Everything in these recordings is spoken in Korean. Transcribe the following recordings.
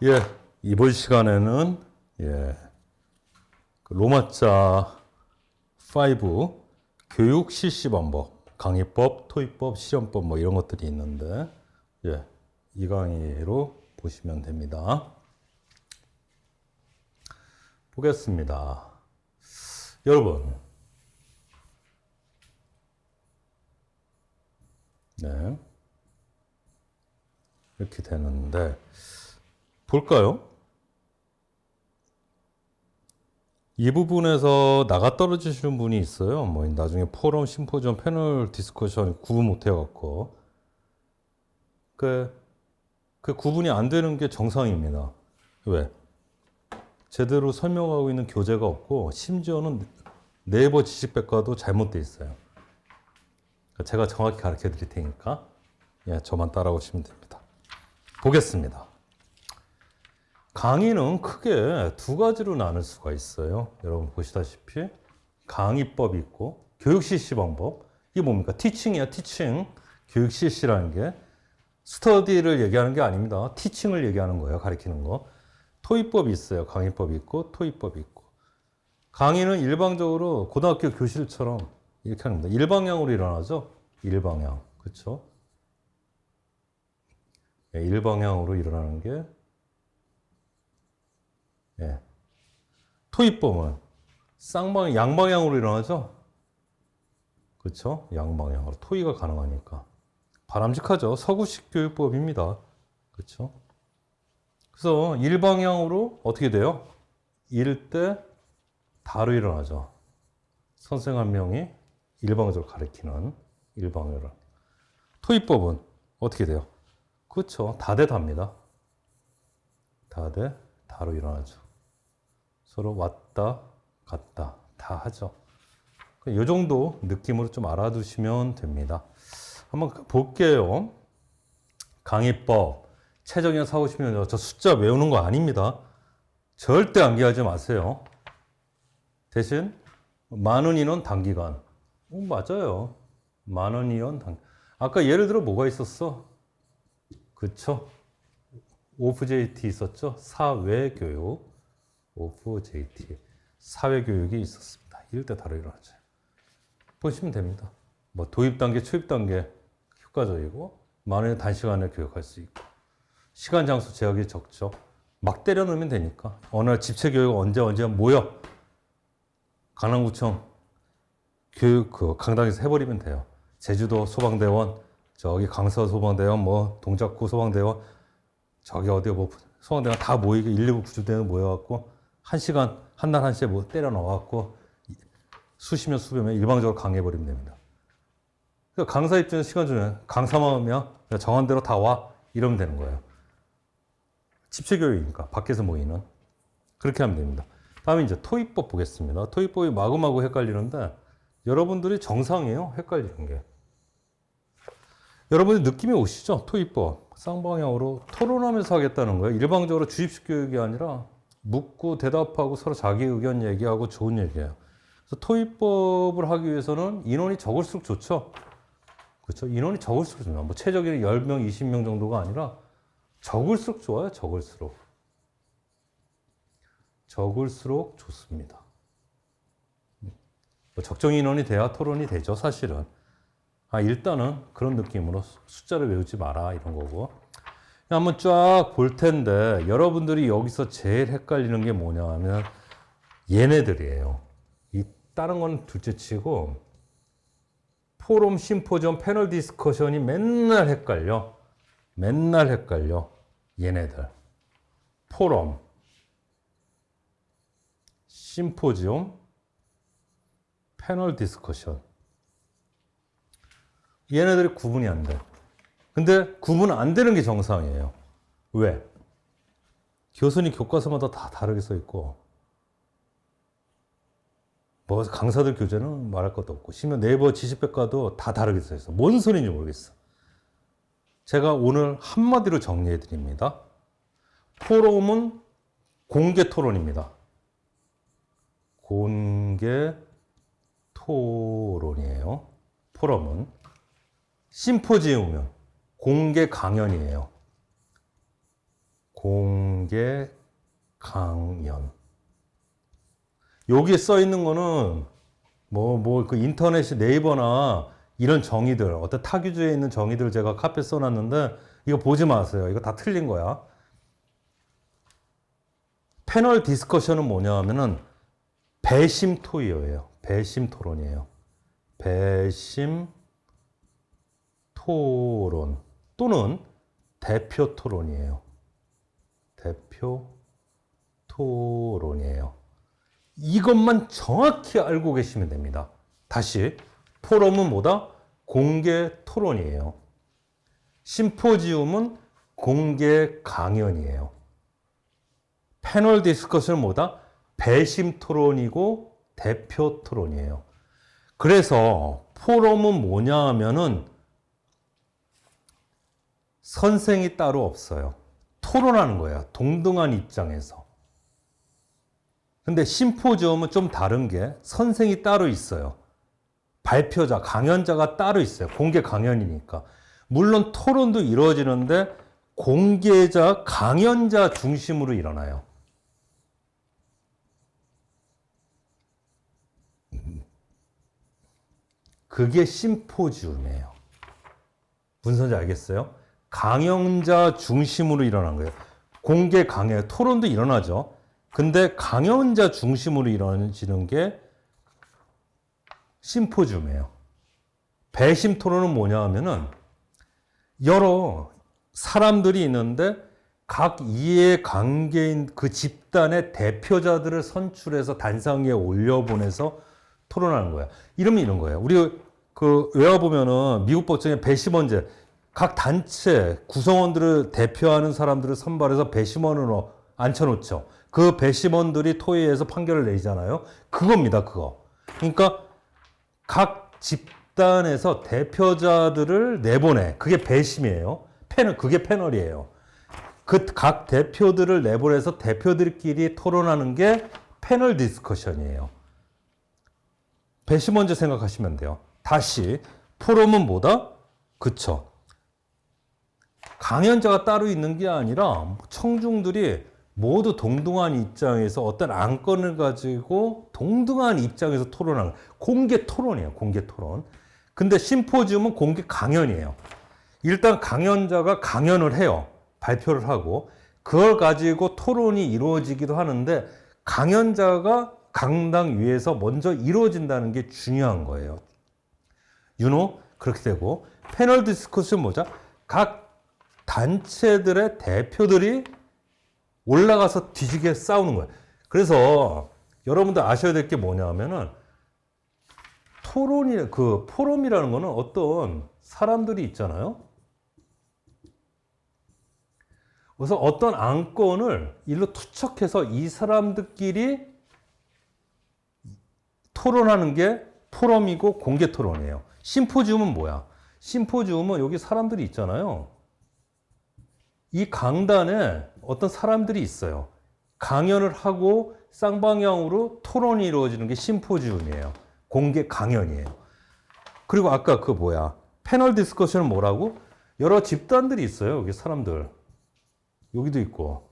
예, 이번 시간에는 그 로마자 5 교육 실시 방법, 강의법, 토익법, 실험법 뭐 이런 것들이 있는데 이 강의로 보시면 됩니다. 보겠습니다. 여러분, 이렇게 되는데 볼까요? 이 부분에서 나가 떨어지시는 분이 있어요. 뭐 나중에 포럼, 심포지엄, 패널 디스커션 구분 못 해갖고 그 구분이 안 되는 게 정상입니다. 왜? 제대로 설명하고 있는 교재가 없고 심지어는 네이버 지식백과도 잘못되어 있어요. 제가 정확히 가르쳐 드릴 테니까 저만 따라오시면 됩니다. 보겠습니다. 강의는 크게 두 가지로 나눌 수가 있어요. 여러분 보시다시피 강의법이 있고 교육 실시 방법. 이게 뭡니까? 티칭이야, 티칭. 교육 실시라는 게 스터디를 얘기하는 게 아닙니다. 티칭을 얘기하는 거예요. 가르치는 거. 토익법이 있어요. 강의법이 있고 토익법이 있고. 강의는 일방적으로 고등학교 교실처럼 이렇게 하는 겁니다. 일방향으로 일어나죠. 일방향. 그렇죠? 일방향으로 일어나는 게 토익법은 양방향으로 일어나죠? 그렇죠? 양방향으로. 토의가 가능하니까. 바람직하죠? 서구식 교육법입니다. 그렇죠? 그래서 일방향으로 어떻게 돼요? 이럴 때 다로 일어나죠. 선생 한 명이 일방적으로 가르치는 일방향으로. 토익법은 어떻게 돼요? 그렇죠. 다대다입니다. 다대, 다로 일어나죠. 서로 왔다 갔다 다 하죠. 이 정도 느낌으로 좀 알아두시면 됩니다. 한번 볼게요. 강의법 최저기간 4-50년 저 숫자 외우는 거 아닙니다. 절대 암기하지 마세요. 대신 많은 인원 단기간. 맞아요. 많은 인원 단기간. 아까 예를 들어 뭐가 있었어? 그쵸? OFJT 있었죠? 사회교육. OFJT. 사회교육이 있었습니다. 이럴 때 다로 일어나죠. 보시면 됩니다. 뭐 도입단계, 초입단계 효과적이고 많은 단시간에 교육할 수 있고 시간, 장소 제약이 적죠. 막 때려 넣으면 되니까. 어느 날 집체교육 언제 모여. 강남구청 교육 강당에서 해버리면 돼요. 제주도 소방대원, 저기 강서 소방대원, 뭐 동작구 소방대원, 저기 어디 뭐 소방대원 다 모이게 119 구조대원 모여갖고 1시간 한 날 1시에 뭐 때려 넣어갖고 수십년 수백년 일방적으로 강의해버리면 됩니다. 그러니까 강사 입장에서 시간 주면 강사만 오면 정한 대로 다 와 이러면 되는 거예요. 집체교육이니까 밖에서 모이는 그렇게 하면 됩니다. 다음에 이제 토익법 보겠습니다. 토익법이 마구마구 헷갈리는데 여러분들이 정상이에요. 헷갈리는 게. 여러분들 느낌이 오시죠? 토익법. 쌍방향으로 토론하면서 하겠다는 거예요. 일방적으로 주입식 교육이 아니라 묻고 대답하고 서로 자기 의견 얘기하고 좋은 얘기예요. 그래서 토익법을 하기 위해서는 인원이 적을수록 좋죠. 그렇죠? 인원이 적을수록 좋아요. 뭐 최저기는 10명, 20명 정도가 아니라 적을수록 좋아요. 적을수록. 적을수록 좋습니다. 뭐 적정 인원이 돼야 토론이 되죠, 사실은. 일단은 그런 느낌으로 숫자를 외우지 마라, 이런 거고. 한번 쫙 볼 텐데, 여러분들이 여기서 제일 헷갈리는 게 뭐냐 하면, 얘네들이에요. 다른 건 둘째 치고, 포럼, 심포지엄, 패널 디스커션이 맨날 헷갈려. 맨날 헷갈려. 얘네들. 포럼, 심포지엄, 패널 디스커션. 얘네들이 구분이 안 돼. 근데 구분 안 되는 게 정상이에요. 왜? 교수님 교과서마다 다 다르게 써 있고, 뭐 강사들 교재는 말할 것도 없고, 심지어 네이버 지식백과도 다 다르게 써 있어. 뭔 소리인지 모르겠어. 제가 오늘 한마디로 정리해 드립니다. 포럼은 공개 토론입니다. 공개 토론이에요. 포럼은. 심포지엄은 공개 강연이에요. 공개 강연. 여기에 써 있는 거는 그 인터넷 네이버나 이런 정의들, 어떤 타규주에 있는 정의들 제가 카페에 써놨는데 이거 보지 마세요. 이거 다 틀린 거야. 패널 디스커션은 뭐냐 하면은 배심 토의어예요. 배심 토론이에요. 배심 토론 또는 대표 토론이에요. 대표 토론이에요. 이것만 정확히 알고 계시면 됩니다. 다시 포럼은 뭐다? 공개 토론이에요. 심포지움은 공개 강연이에요. 패널 디스커션은 뭐다? 배심 토론이고 대표 토론이에요. 그래서 포럼은 뭐냐 하면은 선생이 따로 없어요. 토론하는 거예요. 동등한 입장에서. 근데 심포지움은 좀 다른 게 선생이 따로 있어요. 발표자, 강연자가 따로 있어요. 공개 강연이니까. 물론 토론도 이루어지는데 공개자, 강연자 중심으로 일어나요. 그게 심포지움이에요. 무슨 소리인지 알겠어요? 강연자 중심으로 일어난 거예요. 공개 강연, 토론도 일어나죠. 근데 강연자 중심으로 일어나지는 게 심포지움이에요. 배심 토론은 뭐냐 하면은 여러 사람들이 있는데 각 이해관계인 그 집단의 대표자들을 선출해서 단상 위에 올려보내서 토론하는 거야. 이러면 이런 거예요. 우리 외워보면은 미국 법정에 배심원제, 각 단체 구성원들을 대표하는 사람들을 선발해서 배심원으로 앉혀놓죠. 그 배심원들이 토의해서 판결을 내리잖아요. 그겁니다, 그거. 그러니까 각 집단에서 대표자들을 내보내. 그게 배심이에요. 그게 패널이에요. 그 각 대표들을 내보내서 대표들끼리 토론하는 게 패널 디스커션이에요. 배심원제 생각하시면 돼요. 다시 포럼은 뭐다? 그쵸. 강연자가 따로 있는 게 아니라 청중들이 모두 동등한 입장에서 어떤 안건을 가지고 동등한 입장에서 토론하는 공개 토론이에요. 공개 토론. 근데 심포지움은 공개 강연이에요. 일단 강연자가 강연을 해요. 발표를 하고 그걸 가지고 토론이 이루어지기도 하는데 강연자가 강당 위에서 먼저 이루어진다는 게 중요한 거예요. 그렇게 되고 패널 디스커션 뭐죠? 각 단체들의 대표들이 올라가서 뒤지게 싸우는 거예요. 그래서 여러분들 아셔야 될 게 뭐냐면은 포럼이라는 거는 어떤 사람들이 있잖아요. 그래서 어떤 안건을 일로 투척해서 이 사람들끼리 토론하는 게 포럼이고 공개 토론이에요. 심포지움은 뭐야? 심포지움은 여기 사람들이 있잖아요. 이 강단에 어떤 사람들이 있어요. 강연을 하고 쌍방향으로 토론이 이루어지는 게 심포지움이에요. 공개 강연이에요. 그리고 아까 패널 디스커션은 뭐라고? 여러 집단들이 있어요. 여기 사람들. 여기도 있고.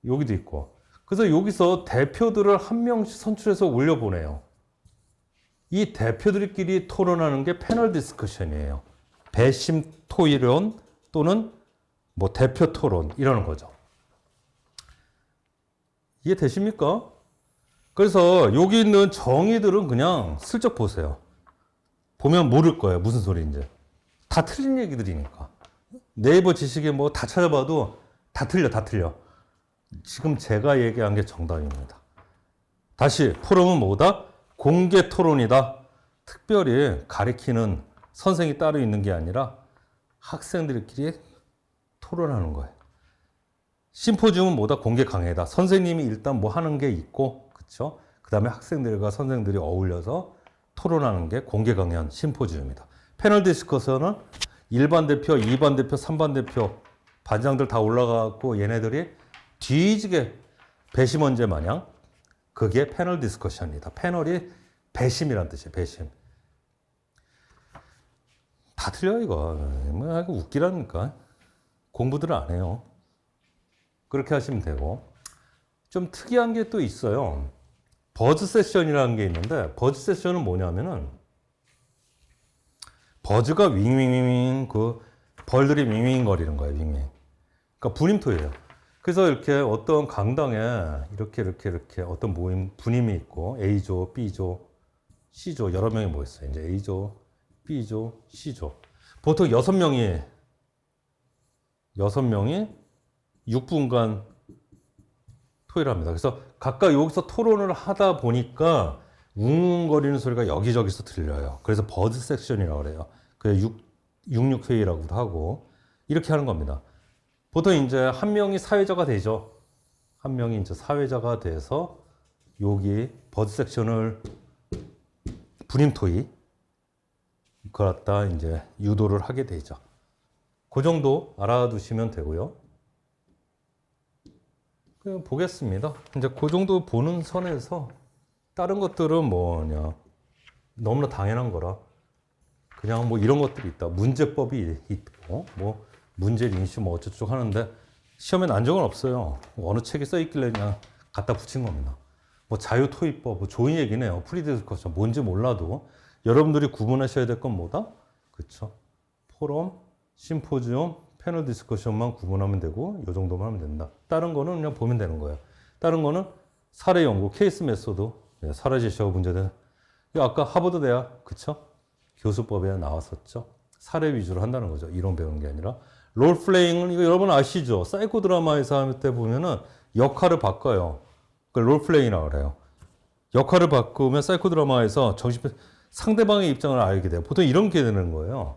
여기도 있고. 그래서 여기서 대표들을 한 명씩 선출해서 올려보내요. 이 대표들끼리 토론하는 게 패널 디스커션이에요. 배심 토의론 또는 대표 토론 이러는 거죠. 이해되십니까? 그래서 여기 있는 정의들은 그냥 슬쩍 보세요. 보면 모를 거예요. 무슨 소리인지. 다 틀린 얘기들이니까. 네이버 지식에 다 찾아봐도 다 틀려. 지금 제가 얘기한 게 정답입니다. 다시 포럼은 뭐다? 공개 토론이다. 특별히 가리키는 선생이 따로 있는 게 아니라 학생들끼리 토론하는 거예요. 심포지움은 뭐다? 공개 강의다. 선생님이 일단 하는 게 있고, 그쵸? 그 다음에 학생들과 선생들이 어울려서 토론하는 게 공개 강연 심포지움이다. 패널 디스커션은 1반 대표, 2반 대표, 3반 대표 반장들 다 올라가고 얘네들이 뒤지게 배심원제 마냥 그게 패널 디스커션이다. 패널이 배심이란 뜻이에요. 배심. 다 틀려 이거. 웃기라니까. 공부들을 안 해요. 그렇게 하시면 되고, 좀 특이한 게 또 있어요. 버즈 세션이라는 게 있는데, 버즈 세션은 뭐냐면은 버즈가 윙윙윙, 그 벌들이 윙윙 거리는 거예요. 윙윙. 그러니까 분임토예요. 그래서 이렇게 어떤 강당에 이렇게 어떤 모임 분임이 있고 A조, B조, C조 여러 명이 모였어요. 이제 A조, B조, C조. 보통 6명이 6분간 토의를 합니다. 그래서 각각 여기서 토론을 하다 보니까 웅웅거리는 소리가 여기저기서 들려요. 그래서 버드 섹션이라고 그래요. 그래서 66회의라고도 하고 이렇게 하는 겁니다. 보통 이제 한 명이 사회자가 되죠. 한 명이 이제 사회자가 돼서 여기 버드 섹션을 분임 토의 그렇다 이제 유도를 하게 되죠. 그 정도 알아두시면 되고요. 그냥 보겠습니다. 이제 그 정도 보는 선에서 다른 것들은 뭐냐 너무나 당연한 거라 그냥 뭐 이런 것들이 있다. 문제법이 있고 뭐 문제 인식 뭐 어쩌고 하는데 시험에 난 적은 없어요. 어느 책에 써 있길래 그냥 갖다 붙인 겁니다. 뭐 자유토의법 뭐 좋은 얘기네요. 프리디스커션 뭔지 몰라도 여러분들이 구분하셔야 될 건 뭐다? 그렇죠? 포럼, 심포지엄, 패널 디스커션만 구분하면 되고 이 정도만 하면 된다. 다른 거는 그냥 보면 되는 거예요. 다른 거는 사례 연구, 케이스 메소드, 사례 제시하고 문제들. 아까 하버드 대학 그쵸? 교수법에 나왔었죠. 사례 위주로 한다는 거죠. 이론 배우는 게 아니라. 롤플레잉은 이거 여러분 아시죠? 사이코 드라마에서 할 때 보면은 역할을 바꿔요. 그걸 롤플레잉이라고 그래요. 역할을 바꾸면 사이코 드라마에서 상대방의 입장을 알게 돼요. 보통 이런 게 되는 거예요.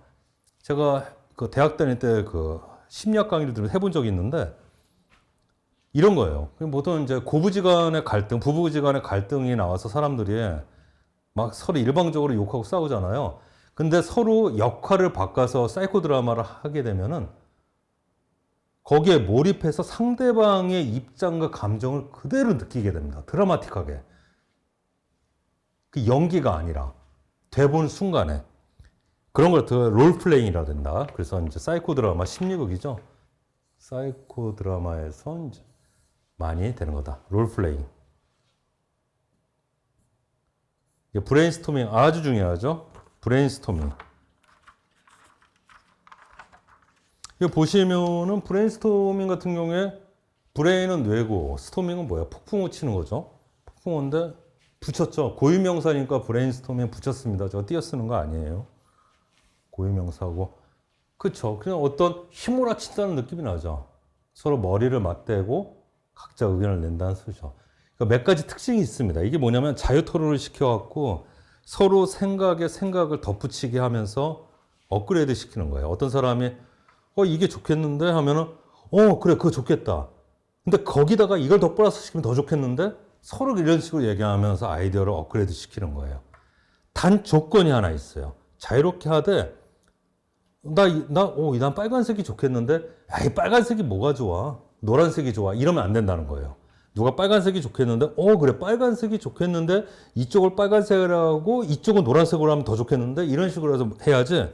제가 그 대학 다닐 때 그 심리학 강의를 해본 적이 있는데 이런 거예요. 보통 이제 고부지간의 갈등, 부부지간의 갈등이 나와서 사람들이 막 서로 일방적으로 욕하고 싸우잖아요. 근데 서로 역할을 바꿔서 사이코 드라마를 하게 되면은 거기에 몰입해서 상대방의 입장과 감정을 그대로 느끼게 됩니다. 드라마틱하게. 그 연기가 아니라 돼본 순간에 그런 걸 롤플레잉이라 된다. 그래서 이제 사이코 드라마 심리극이죠. 사이코 드라마에서 이제 많이 되는 거다. 롤플레잉. 브레인스토밍 아주 중요하죠. 브레인스토밍. 이거 보시면은 브레인스토밍 같은 경우에 브레인은 뇌고 스토밍은 뭐야? 폭풍우 치는 거죠. 폭풍우인데 붙였죠. 고유명사니까 브레인스토밍 붙였습니다. 저 띄어쓰는 거 아니에요. 고유명사고. 그쵸. 그냥 어떤 휘몰아친다는 느낌이 나죠. 서로 머리를 맞대고 각자 의견을 낸다는 소리죠. 그러니까 몇 가지 특징이 있습니다. 이게 뭐냐면 자유 토론을 시켜갖고 서로 생각에 생각을 덧붙이게 하면서 업그레이드 시키는 거예요. 어떤 사람이 이게 좋겠는데 하면은 그래 그거 좋겠다. 근데 거기다가 이걸 더 플러스 시키면 더 좋겠는데 서로 이런 식으로 얘기하면서 아이디어를 업그레이드 시키는 거예요. 단 조건이 하나 있어요. 자유롭게 하되 난 빨간색이 좋겠는데 이 빨간색이 뭐가 좋아? 노란색이 좋아. 이러면 안 된다는 거예요. 누가 빨간색이 좋겠는데 그래 빨간색이 좋겠는데 이쪽을 빨간색으로 하고 이쪽은 노란색으로 하면 더 좋겠는데 이런 식으로 해서 해야지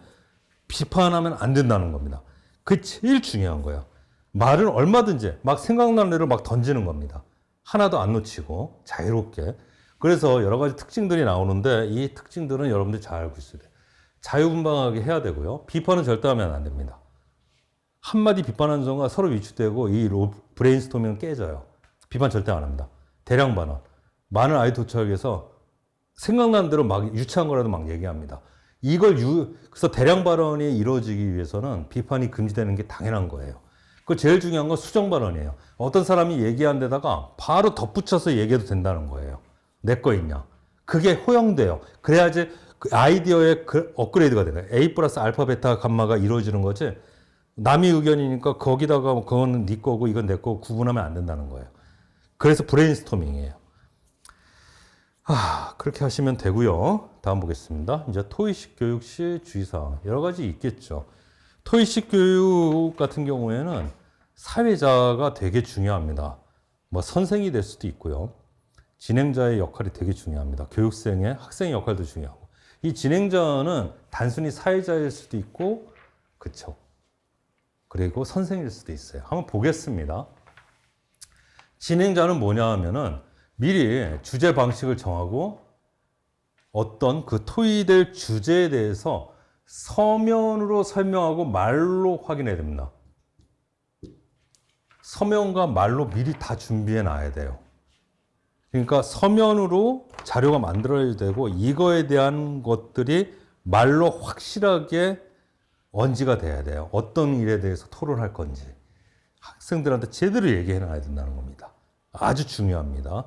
비판하면 안 된다는 겁니다. 그게 제일 중요한 거예요. 말은 얼마든지 막 생각나는 대로 막 던지는 겁니다. 하나도 안 놓치고 자유롭게. 그래서 여러 가지 특징들이 나오는데 이 특징들은 여러분들이 잘 알고 있어야 돼요. 자유분방하게 해야 되고요. 비판은 절대 하면 안 됩니다. 한마디 비판하는 순간 서로 위축되고 이 브레인스토밍은 깨져요. 비판 절대 안 합니다. 대량 발언. 많은 아이 도착하기 위해서 생각나는 대로 막 유치한 거라도 막 얘기합니다. 그래서 대량 발언이 이루어지기 위해서는 비판이 금지되는 게 당연한 거예요. 그 제일 중요한 건 수정 발언이에요. 어떤 사람이 얘기한 데다가 바로 덧붙여서 얘기해도 된다는 거예요. 내 거 있냐. 그게 허용돼요. 그래야지 그 아이디어의 업그레이드가 되는 거예요. A 플러스 알파 베타 감마가 이루어지는 거지. 남의 의견이니까 거기다가 그건 네 거고 이건 내 거고 구분하면 안 된다는 거예요. 그래서 브레인스토밍이에요. 그렇게 하시면 되고요. 다음 보겠습니다. 이제 토의식 교육 시 주의사항 여러 가지 있겠죠. 토의식 교육 같은 경우에는 사회자가 되게 중요합니다. 뭐 선생이 될 수도 있고요. 진행자의 역할이 되게 중요합니다. 교육생의 학생의 역할도 중요하고. 이 진행자는 단순히 사회자일 수도 있고, 그쵸. 그리고 선생일 수도 있어요. 한번 보겠습니다. 진행자는 뭐냐 하면은 미리 주제 방식을 정하고 어떤 그 토의될 주제에 대해서 서면으로 설명하고 말로 확인해야 됩니다. 서면과 말로 미리 다 준비해 놔야 돼요. 그러니까 서면으로 자료가 만들어야 되고 이거에 대한 것들이 말로 확실하게 언지가 돼야 돼요. 어떤 일에 대해서 토론할 건지 학생들한테 제대로 얘기해 놔야 된다는 겁니다. 아주 중요합니다.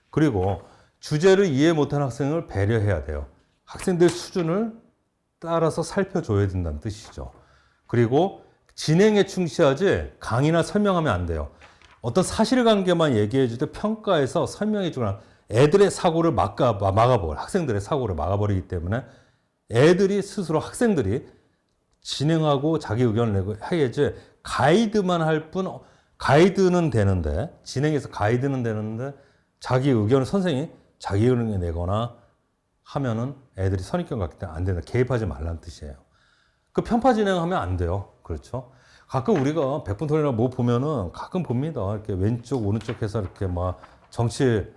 그리고 주제를 이해 못한 학생을 배려해야 돼요. 학생들 수준을 따라서 살펴줘야 된다는 뜻이죠. 그리고 진행에 충실하지 강의나 설명하면 안 돼요. 어떤 사실관계만 얘기해 줄 때 평가해서 설명해 주거나 애들의 사고를 막아버려. 학생들의 사고를 막아버리기 때문에 애들이 스스로 학생들이 진행하고 자기 의견을 내고 해야지 가이드만 할 뿐, 가이드는 되는데, 진행해서 가이드는 되는데 자기 의견을 선생님이 자기 의견을 내거나 하면은 애들이 선입견 갖기 때문에 안 된다. 개입하지 말라는 뜻이에요. 그 편파 진행하면 안 돼요. 그렇죠? 가끔 우리가 백분 토론이나 뭐 보면은 가끔 봅니다. 이렇게 왼쪽, 오른쪽 해서 이렇게 막 정치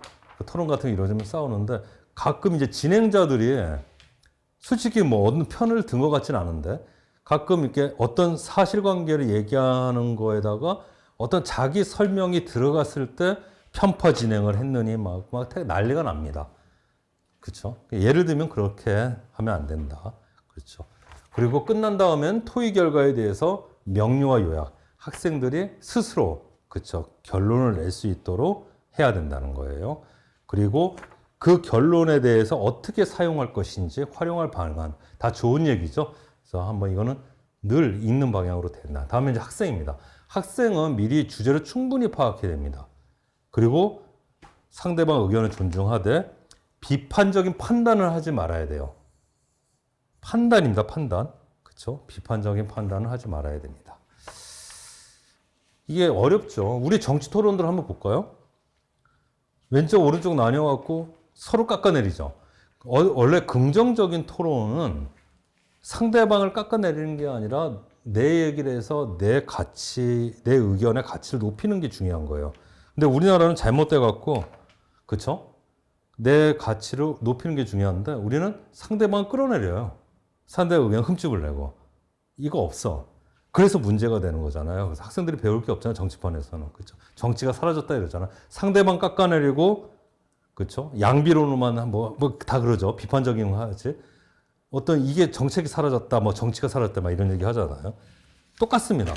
토론 같은 게 이루어지면 싸우는데 가끔 이제 진행자들이 솔직히 뭐 어느 편을 든 것 같진 않은데 가끔 이렇게 어떤 사실관계를 얘기하는 거에다가 어떤 자기 설명이 들어갔을 때 편파 진행을 했느니 막 난리가 납니다. 그렇죠? 예를 들면 그렇게 하면 안 된다. 그렇죠? 그리고 끝난 다음엔 토의 결과에 대해서 명료와 요약, 학생들이 스스로 그렇죠? 결론을 낼 수 있도록 해야 된다는 거예요. 그리고 그 결론에 대해서 어떻게 사용할 것인지 활용할 방안, 다 좋은 얘기죠. 그래서 한번 이거는 늘 읽는 방향으로 된다. 다음에 이제 학생입니다. 학생은 미리 주제를 충분히 파악해야 됩니다. 그리고 상대방 의견을 존중하되 비판적인 판단을 하지 말아야 돼요. 판단입니다, 판단. 그렇죠? 비판적인 판단을 하지 말아야 됩니다. 이게 어렵죠. 우리 정치 토론들 한번 볼까요? 왼쪽, 오른쪽 나뉘어갖고 서로 깎아내리죠. 원래 긍정적인 토론은 상대방을 깎아내리는 게 아니라 내 얘기를 해서 내 가치, 내 의견의 가치를 높이는 게 중요한 거예요. 근데 우리나라는 잘못돼갖고, 그쵸? 내 가치를 높이는 게 중요한데 우리는 상대방을 끌어내려요. 상대의 의견 흠집을 내고. 이거 없어. 그래서 문제가 되는 거잖아요. 그래서 학생들이 배울 게 없잖아요. 정치판에서는. 그쵸? 정치가 사라졌다 이러잖아. 상대방 깎아내리고, 그쵸? 양비론으로만 다 그러죠. 비판적인 거 하지. 어떤 이게 정책이 사라졌다, 뭐 정치가 사라졌다, 막 이런 얘기 하잖아요. 똑같습니다.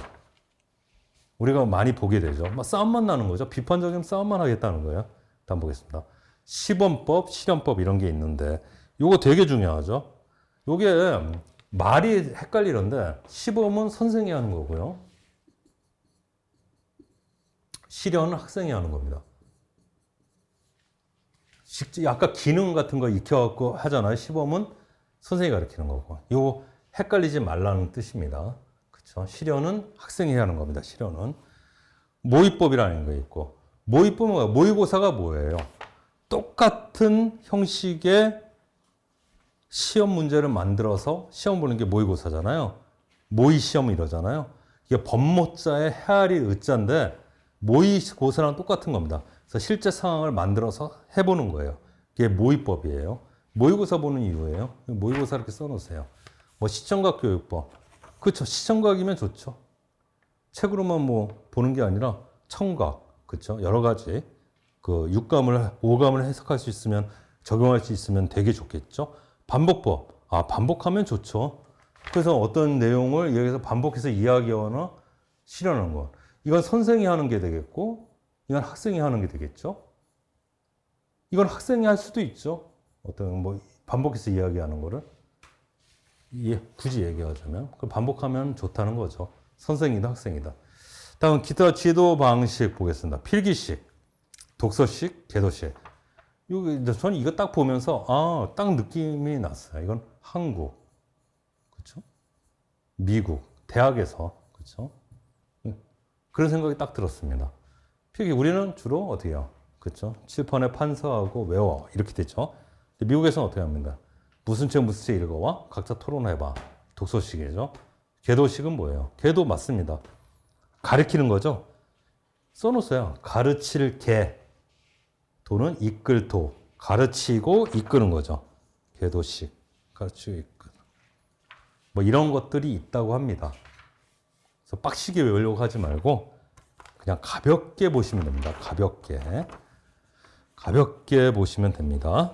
우리가 많이 보게 되죠. 막 싸움만 나는 거죠. 비판적인 싸움만 하겠다는 거예요. 다음 보겠습니다. 시범법, 실현법 이런 게 있는데 요거 되게 중요하죠. 요게 말이 헷갈리는데 시범은 선생이 하는 거고요. 실현은 학생이 하는 겁니다. 아까 기능 같은 거 익혀갖고 하잖아요. 시범은 선생이 가르치는 거고. 요거 헷갈리지 말라는 뜻입니다. 그쵸? 실현은 학생이 하는 겁니다. 실현은. 모의법이라는 게 있고. 모의법은 뭐예요? 모의고사가 뭐예요? 똑같은 형식의 시험 문제를 만들어서 시험 보는 게 모의고사잖아요. 모의시험 이러잖아요. 이게 법모자에 헤아리 의자인데 모의고사랑 똑같은 겁니다. 그래서 실제 상황을 만들어서 해보는 거예요. 이게 모의법이에요. 모의고사 보는 이유예요. 모의고사 이렇게 써놓으세요. 뭐 시청각 교육법. 그렇죠. 시청각이면 좋죠. 책으로만 뭐 보는 게 아니라 청각. 그렇죠. 여러 가지 그 육감을, 오감을 해석할 수 있으면 적용할 수 있으면 되게 좋겠죠. 반복법. 아, 반복하면 좋죠. 그래서 어떤 내용을 여기서 반복해서 이야기하거나 실현하는 거. 이건 선생이 하는 게 되겠고, 이건 학생이 하는 게 되겠죠. 이건 학생이 할 수도 있죠. 어떤 뭐 반복해서 이야기하는 거를. 굳이 얘기하자면. 그럼 반복하면 좋다는 거죠. 선생이다, 학생이다. 다음 기타 지도 방식 보겠습니다. 필기식, 독서식, 개도식. 저는 이거 딱 보면서 딱 느낌이 났어요. 이건 한국, 그렇죠? 미국, 대학에서, 그렇죠? 그런 생각이 딱 들었습니다. 필기 우리는 주로 어떻게 해요? 그렇죠? 칠판에 판서하고 외워 이렇게 됐죠. 미국에서는 어떻게 합니까? 무슨 책 읽어와? 각자 토론해봐. 독서식이죠. 개도식은 뭐예요? 개도 맞습니다. 가르치는 거죠. 써놓으세요. 가르칠 개, 도는 이끌 도. 가르치고 이끄는 거죠. 개도식. 가르치고 이끄는. 뭐 이런 것들이 있다고 합니다. 그래서 빡시게 외우려고 하지 말고 그냥 가볍게 보시면 됩니다. 가볍게. 가볍게 보시면 됩니다.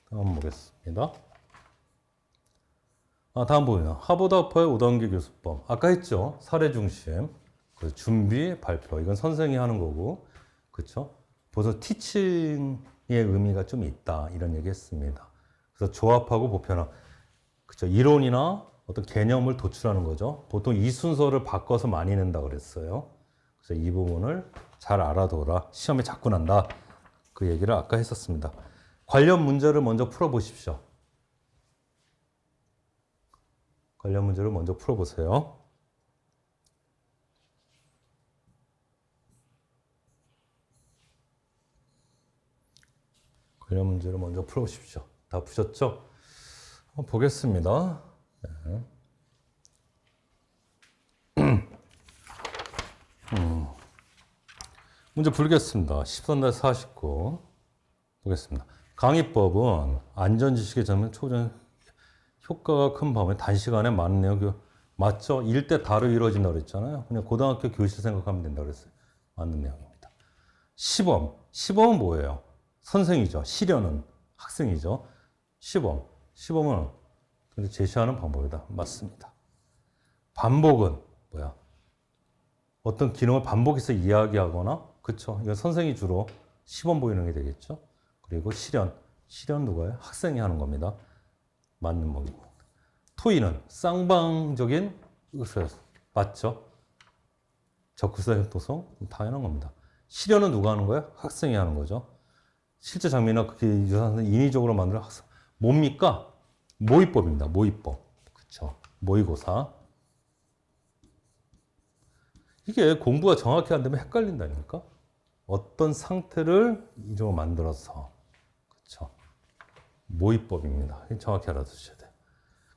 다음 보겠습니다. 다음 보면 하버드 하퍼의 5단계 교수법. 아까 했죠. 사례 중심. 준비, 발표. 이건 선생이 하는 거고. 그렇죠? 벌써 티칭의 의미가 좀 있다. 이런 얘기 했습니다. 그래서 조합하고 보편화. 그렇죠? 이론이나 어떤 개념을 도출하는 거죠. 보통 이 순서를 바꿔서 많이 낸다 그랬어요. 그래서 이 부분을 잘 알아둬라. 시험에 자꾸 난다. 그 얘기를 아까 했었습니다. 관련 문제를 먼저 풀어보십시오. 관련 문제를 먼저 풀어보세요. 관련 문제를 먼저 풀어보십시오. 다 푸셨죠? 한번 보겠습니다. 네. 문제 풀겠습니다. 13달 49 보겠습니다. 강의법은 안전지식의 점은 초전 효과가 큰 범위 단시간에 많은 내용 맞죠? 1대 다로 이루어진다고 그랬잖아요. 그냥 고등학교 교실 생각하면 된다고 그랬어요. 맞는 내용입니다. 시범. 시범은 뭐예요? 선생이죠. 시련은 학생이죠. 시범. 시범은 제시하는 방법이다. 맞습니다. 반복은 뭐야? 어떤 기능을 반복해서 이야기하거나, 그쵸? 이건 선생이 주로 시범 보이는 게 되겠죠? 그리고 실현. 실현 누가요? 학생이 하는 겁니다. 맞는 법입니다. 토의는 쌍방적인 의사. 맞죠? 적극사 협동성 당연한 겁니다. 실현은 누가 하는 거예요? 학생이 하는 거죠. 실제 장면이나 그게 유사한 인위적으로 만드는 학생. 뭡니까? 모의법입니다. 모의법. 그쵸? 모의고사. 이게 공부가 정확히 안 되면 헷갈린다니까? 어떤 상태를 이쪽으로 만들어서. 그쵸? 모의법입니다. 정확히 알아두셔야 돼요.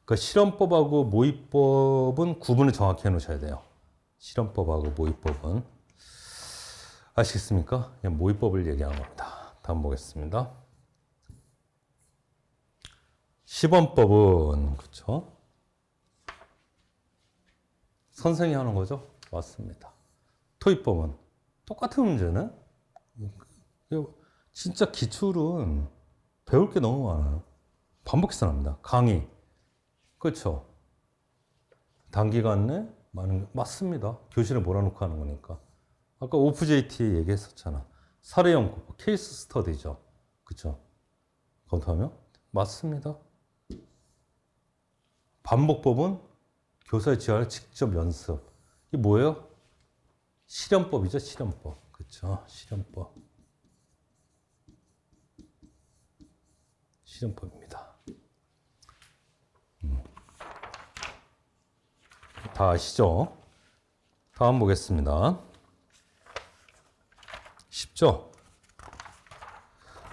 그러니까 실험법하고 모의법은 구분을 정확히 해 놓으셔야 돼요. 실험법하고 모의법은. 아시겠습니까? 그냥 모의법을 얘기하는 겁니다. 다음 보겠습니다. 시범법은, 그쵸? 선생이 하는 거죠? 맞습니다. 토의법은 똑같은 문제는 진짜 기출은 배울 게 너무 많아요. 반복해서 납니다. 강의. 그렇죠. 단기간 내 많은 맞습니다. 교실에 몰아놓고 하는 거니까. 아까 오프JT 얘기했었잖아. 사례 연구, 케이스 스터디죠. 그렇죠. 검토하면 맞습니다. 반복법은 교사의 지하를 직접 연습. 이게 뭐예요? 실험법이죠. 실험법. 그렇죠. 실험법. 실험법입니다. 다 아시죠? 다음 보겠습니다. 쉽죠?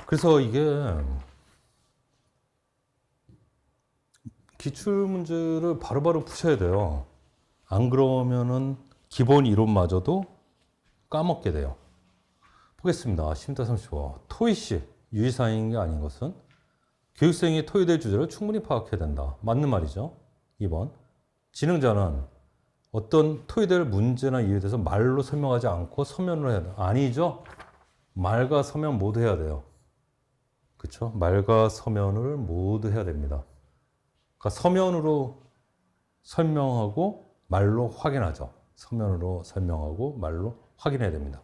그래서 이게 기출문제를 바로바로 푸셔야 돼요. 안 그러면은 기본 이론마저도 까먹게 돼요. 보겠습니다. 10m35. 토의시 유의사항인 게 아닌 것은 교육생이 토의될 주제를 충분히 파악해야 된다. 맞는 말이죠. 2번. 진행자는 어떤 토의될 문제나 이유에 대해서 말로 설명하지 않고 서면으로 해야 돼요. 아니죠. 말과 서면 모두 해야 돼요. 그렇죠? 말과 서면을 모두 해야 됩니다. 그러니까 서면으로 설명하고 말로 확인하죠. 서면으로 설명하고 말로 확인해야 됩니다.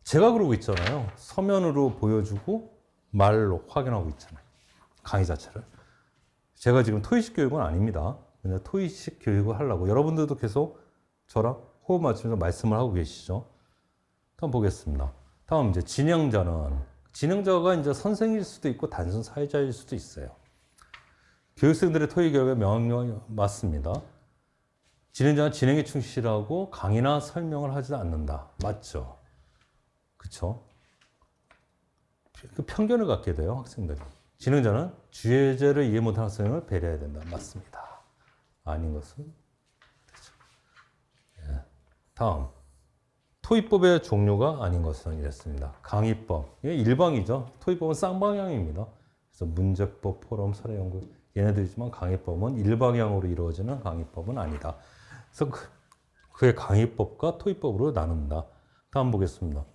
제가 그러고 있잖아요. 서면으로 보여주고 말로 확인하고 있잖아요. 강의 자체를. 제가 지금 토의식 교육은 아닙니다. 그냥 토의식 교육을 하려고. 여러분들도 계속 저랑 호흡 맞추면서 말씀을 하고 계시죠. 다음 보겠습니다. 다음 이제 진행자가 이제 선생일 수도 있고 단순 사회자일 수도 있어요. 교육생들의 토의 교육에 명령이 맞습니다. 진행자는 진행에 충실하고 강의나 설명을 하지 않는다. 맞죠? 그쵸? 그 편견을 갖게 돼요, 학생들이. 진행자는 주제를 이해 못하는 학생을 배려해야 된다. 맞습니다. 아닌 것은 되죠. 예. 다음. 토의법의 종류가 아닌 것은 이랬습니다. 강의법, 이게 일방이죠. 토의법은 쌍방향입니다. 그래서 문제법, 포럼, 사례연구 얘네들이지만 강의법은 일방향으로 이루어지는 강의법은 아니다. 그래서 그의 강의법과 토의법으로 나눈다. 다음 보겠습니다.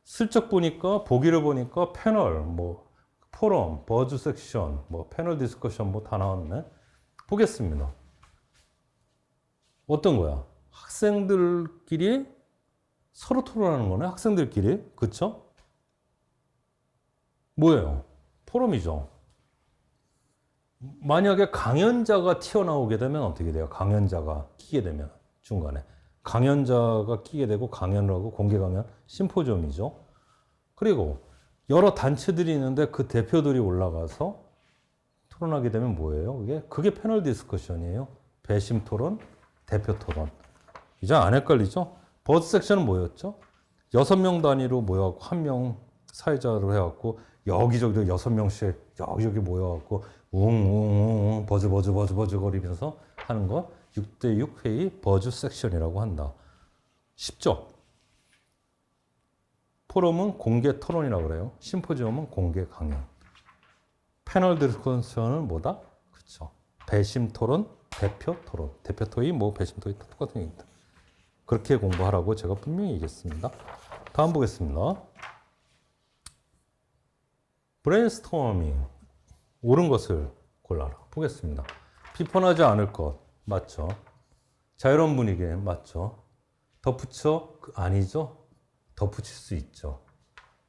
슬쩍 보니까 보기를 보니까 패널, 뭐 포럼, 버즈 섹션, 뭐 패널 디스커션 뭐 다 나왔네. 보겠습니다. 어떤 거야? 학생들끼리 서로 토론하는 거네. 학생들끼리. 그쵸? 뭐예요? 포럼이죠. 만약에 강연자가 튀어나오게 되면 어떻게 돼요? 강연자가 끼게 되면 중간에. 강연자가 끼게 되고 강연을 하고 공개 강연, 심포지엄이죠. 그리고 여러 단체들이 있는데 그 대표들이 올라가서 토론하게 되면 뭐예요? 그게 패널 디스커션이에요. 배심 토론, 대표 토론. 이제 안 헷갈리죠? 버즈 섹션은 뭐였죠? 6명 단위로 모여갖고 한 명 사회자로 해갖고 여기저기 6명씩 여기저기 모여갖고 웅웅웅 버즈 거리면서 하는 거 6대6 회의 버즈 섹션이라고 한다. 쉽죠? 포럼은 공개 토론이라고 그래요. 심포지엄은 공개 강연. 패널 디스커션은 뭐다? 그렇죠. 배심 토론, 대표 토론. 대표 토의, 뭐 배심 토의 똑같은 얘기입니다. 그렇게 공부하라고 제가 분명히 얘기했습니다. 다음 보겠습니다. 브레인스토밍. 옳은 것을 골라라. 보겠습니다. 비판하지 않을 것. 맞죠? 자유로운 분위기. 맞죠? 덧붙여? 아니죠? 덧붙일 수 있죠.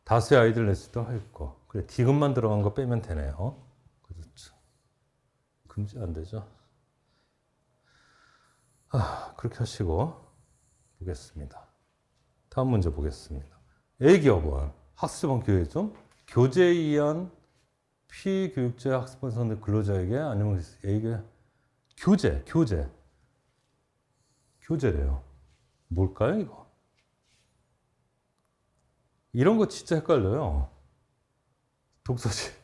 다수의 아이들 냈을 때 할 거. 그래, 디귿만 들어간 거 빼면 되네요. 그렇죠. 금지 안 되죠? 그렇게 하시고 보겠습니다. 다음 문제 보겠습니다. A기업은 학습원 교육 좀 교재에 의한 피교육자 학습원 선택 근로자에게 아니면 A게 교재래요. 뭘까요 이거? 이런 거 진짜 헷갈려요. 독서실.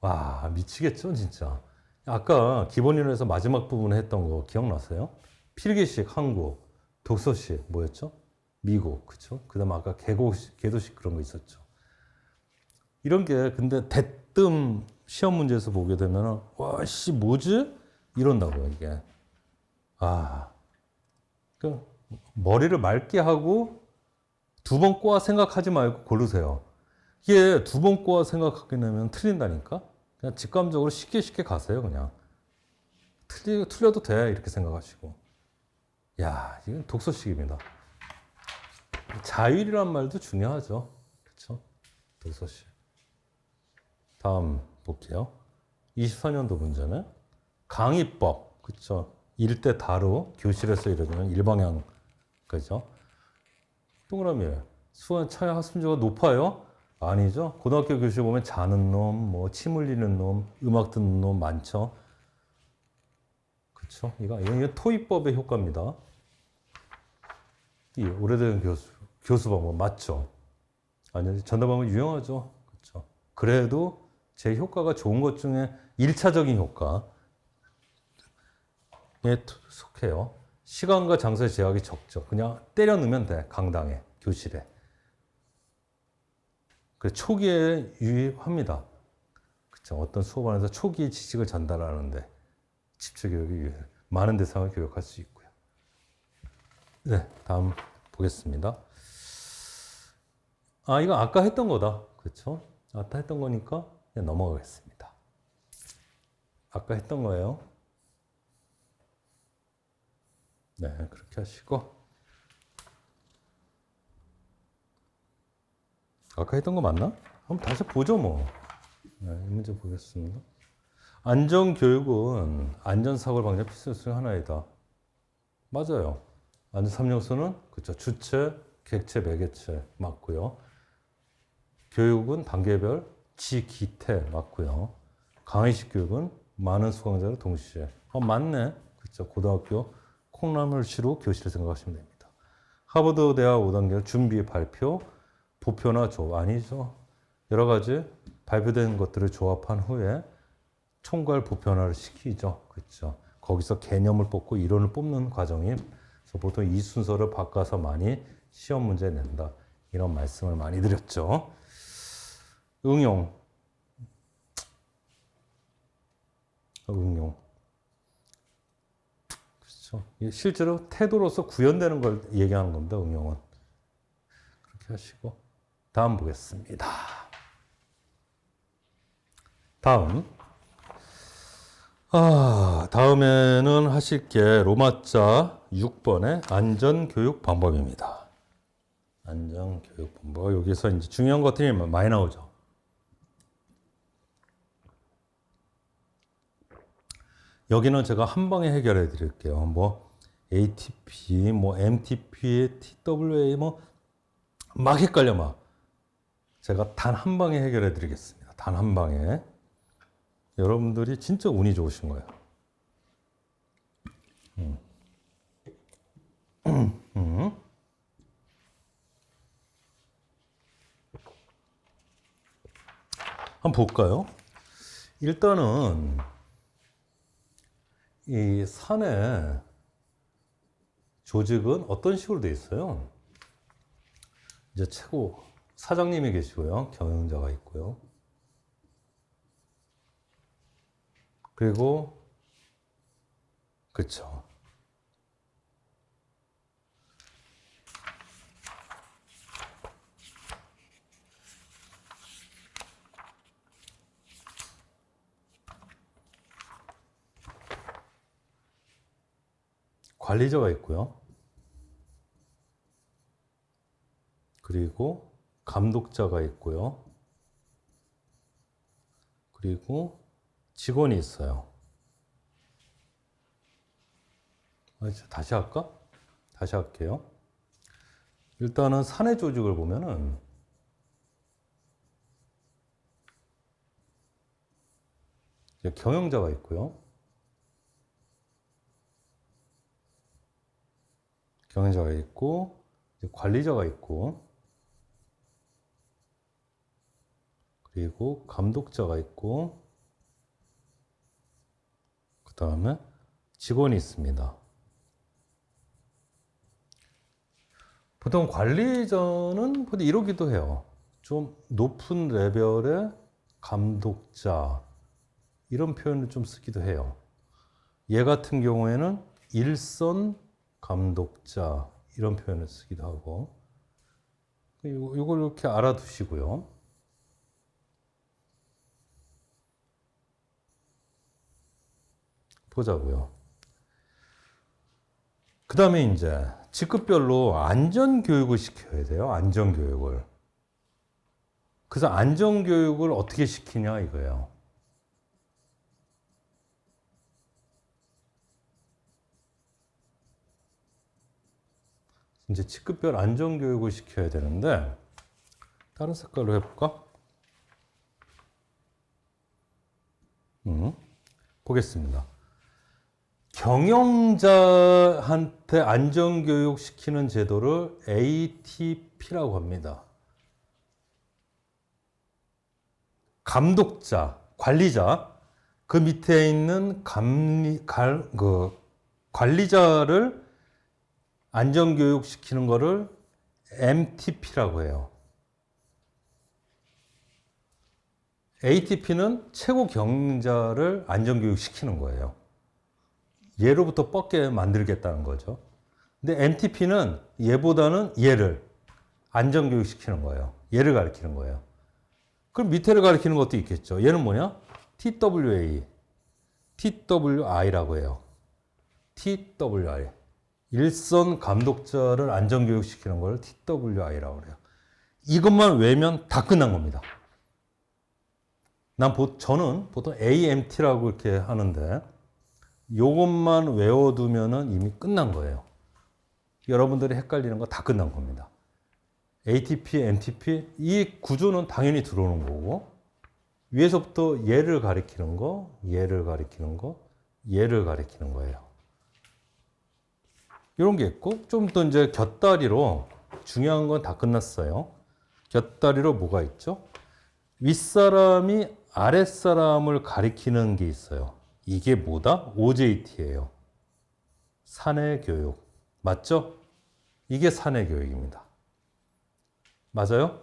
와, 미치겠죠, 진짜. 아까 기본이론에서 마지막 부분에 했던 거 기억나세요? 필기식 한국, 독서식 뭐였죠? 미국, 그쵸? 그 다음 아까 개도식 그런 거 있었죠. 이런 게 근데 대뜸 시험 문제에서 보게 되면 와, 씨, 뭐지? 이런다고요, 이게. 그 머리를 맑게 하고 두 번 꼬아 생각하지 말고 고르세요. 이게 두 번 꼬아 생각하게 되면 틀린다니까? 그냥 직감적으로 쉽게 가세요, 그냥. 틀려도 돼, 이렇게 생각하시고. 야, 이건 독서식입니다. 자율이란 말도 중요하죠. 그렇죠? 독서식. 다음 볼게요. 24년도 문제는 강의법, 그렇죠? 일대 다루, 교실에서 이루어지는 일방향, 그죠? 동그라미에 수원 차야 학습률가 높아요? 아니죠. 고등학교 교실 보면 자는 놈, 뭐 침 흘리는 놈, 음악 듣는 놈 많죠. 그렇죠? 이건 토의법의 효과입니다. 이 오래된 교수 방법 맞죠? 아니, 전달 방법 유용하죠. 그렇죠? 그래도 제 효과가 좋은 것 중에 1차적인 효과에 속해요. 시간과 장소의 제약이 적죠. 그냥 때려 넣으면 돼. 강당에, 교실에. 그 초기에 유의합니다. 그쵸? 어떤 수업 안에서 초기 지식을 전달하는데 집중 교육이 유의해요. 많은 대상을 교육할 수 있고요. 네, 다음 보겠습니다. 이거 아까 했던 거다. 그렇죠? 아까 했던 거니까 그냥 넘어가겠습니다. 아까 했던 거예요. 네, 그렇게 하시고 아까 했던 거 맞나? 한번 다시 보죠 뭐. 네, 이 문제 보겠습니다. 안전교육은 안전사고를 방지하는 필수 요소 중 하나이다. 맞아요. 안전 3요소는 그렇죠. 주체, 객체, 매개체 맞고요. 교육은 단계별 지기태 맞고요. 강의식 교육은 많은 수강자를 동시에. 맞네. 그렇죠. 고등학교 콩나물시로 교실을 생각하시면 됩니다. 하버드 대학 5단계 준비 발표, 보표나 조합 아니죠. 여러 가지 발표된 것들을 조합한 후에 총괄 보편화를 시키죠. 그렇죠. 거기서 개념을 뽑고 이론을 뽑는 과정이 그래서 보통 이 순서를 바꿔서 많이 시험 문제 낸다. 이런 말씀을 많이 드렸죠. 응용. 그렇죠. 실제로 태도로서 구현되는 걸 얘기하는 겁니다. 응용은. 그렇게 하시고 다음 보겠습니다. 다음에는 하실 게 로마자 6번의 안전교육 방법입니다. 안전교육 방법. 여기서 이제 중요한 것들이 많이 나오죠. 여기는 제가 한 방에 해결해 드릴게요. 뭐 ATP, 뭐 MTP, TWA 막 헷갈려 막. 제가 단 한 방에 해결해 드리겠습니다. 단 한 방에. 여러분들이 진짜 운이 좋으신 거예요. 한번 볼까요? 일단은 이 산의 조직은 어떤 식으로 되어 있어요? 이제 최고 사장님이 계시고요. 경영자가 있고요. 그리고 그쵸. 관리자가 있고요. 그리고 감독자가 있고요. 그리고 직원이 있어요. 다시 할까? 다시 할게요. 일단은 사내 조직을 보면은 경영자가 있고요. 경영자가 있고 관리자가 있고 그리고 감독자가 있고 그 다음에 직원이 있습니다. 보통 관리자는 보통 이러기도 해요. 좀 높은 레벨의 감독자 이런 표현을 좀 쓰기도 해요. 얘 같은 경우에는 일선 감독자 이런 표현을 쓰기도 하고 이걸 이렇게 알아두시고요. 보자고요. 그 다음에 이제 직급별로 안전교육을 시켜야 돼요. 안전교육을. 그래서 안전교육을 어떻게 시키냐 이거예요. 이제 직급별 안전교육을 시켜야 되는데 다른 색깔로 해볼까? 보겠습니다. 경영자한테 안전교육 시키는 제도를 ATP라고 합니다. 감독자, 관리자, 그 밑에 있는 관리자를 안전교육 시키는 거를 MTP라고 해요. ATP는 최고 경영자를 안전교육 시키는 거예요. 얘로부터 뻗게 만들겠다는 거죠. 근데 MTP는 얘보다는 얘를 안전교육 시키는 거예요. 얘를 가리키는 거예요. 그럼 밑에를 가리키는 것도 있겠죠. 얘는 뭐냐? TWA, TWI라고 해요. TWI. 일선 감독자를 안전교육 시키는 걸 TWI라고 그래요. 이것만 외우면 다 끝난 겁니다. 저는 보통 AMT라고 이렇게 하는데 요것만 외워두면은 이미 끝난 거예요. 여러분들이 헷갈리는 거 다 끝난 겁니다. ATP, MTP 이 구조는 당연히 들어오는 거고 위에서부터 얘를 가리키는 거, 얘를 가리키는 거, 얘를 가리키는 거예요. 이런 게 있고 좀 더 이제 곁다리로 중요한 건 다 끝났어요. 곁다리로 뭐가 있죠? 윗사람이 아랫사람을 가리키는 게 있어요. 이게 뭐다? OJT예요. 사내 교육. 맞죠? 이게 사내 교육입니다. 맞아요?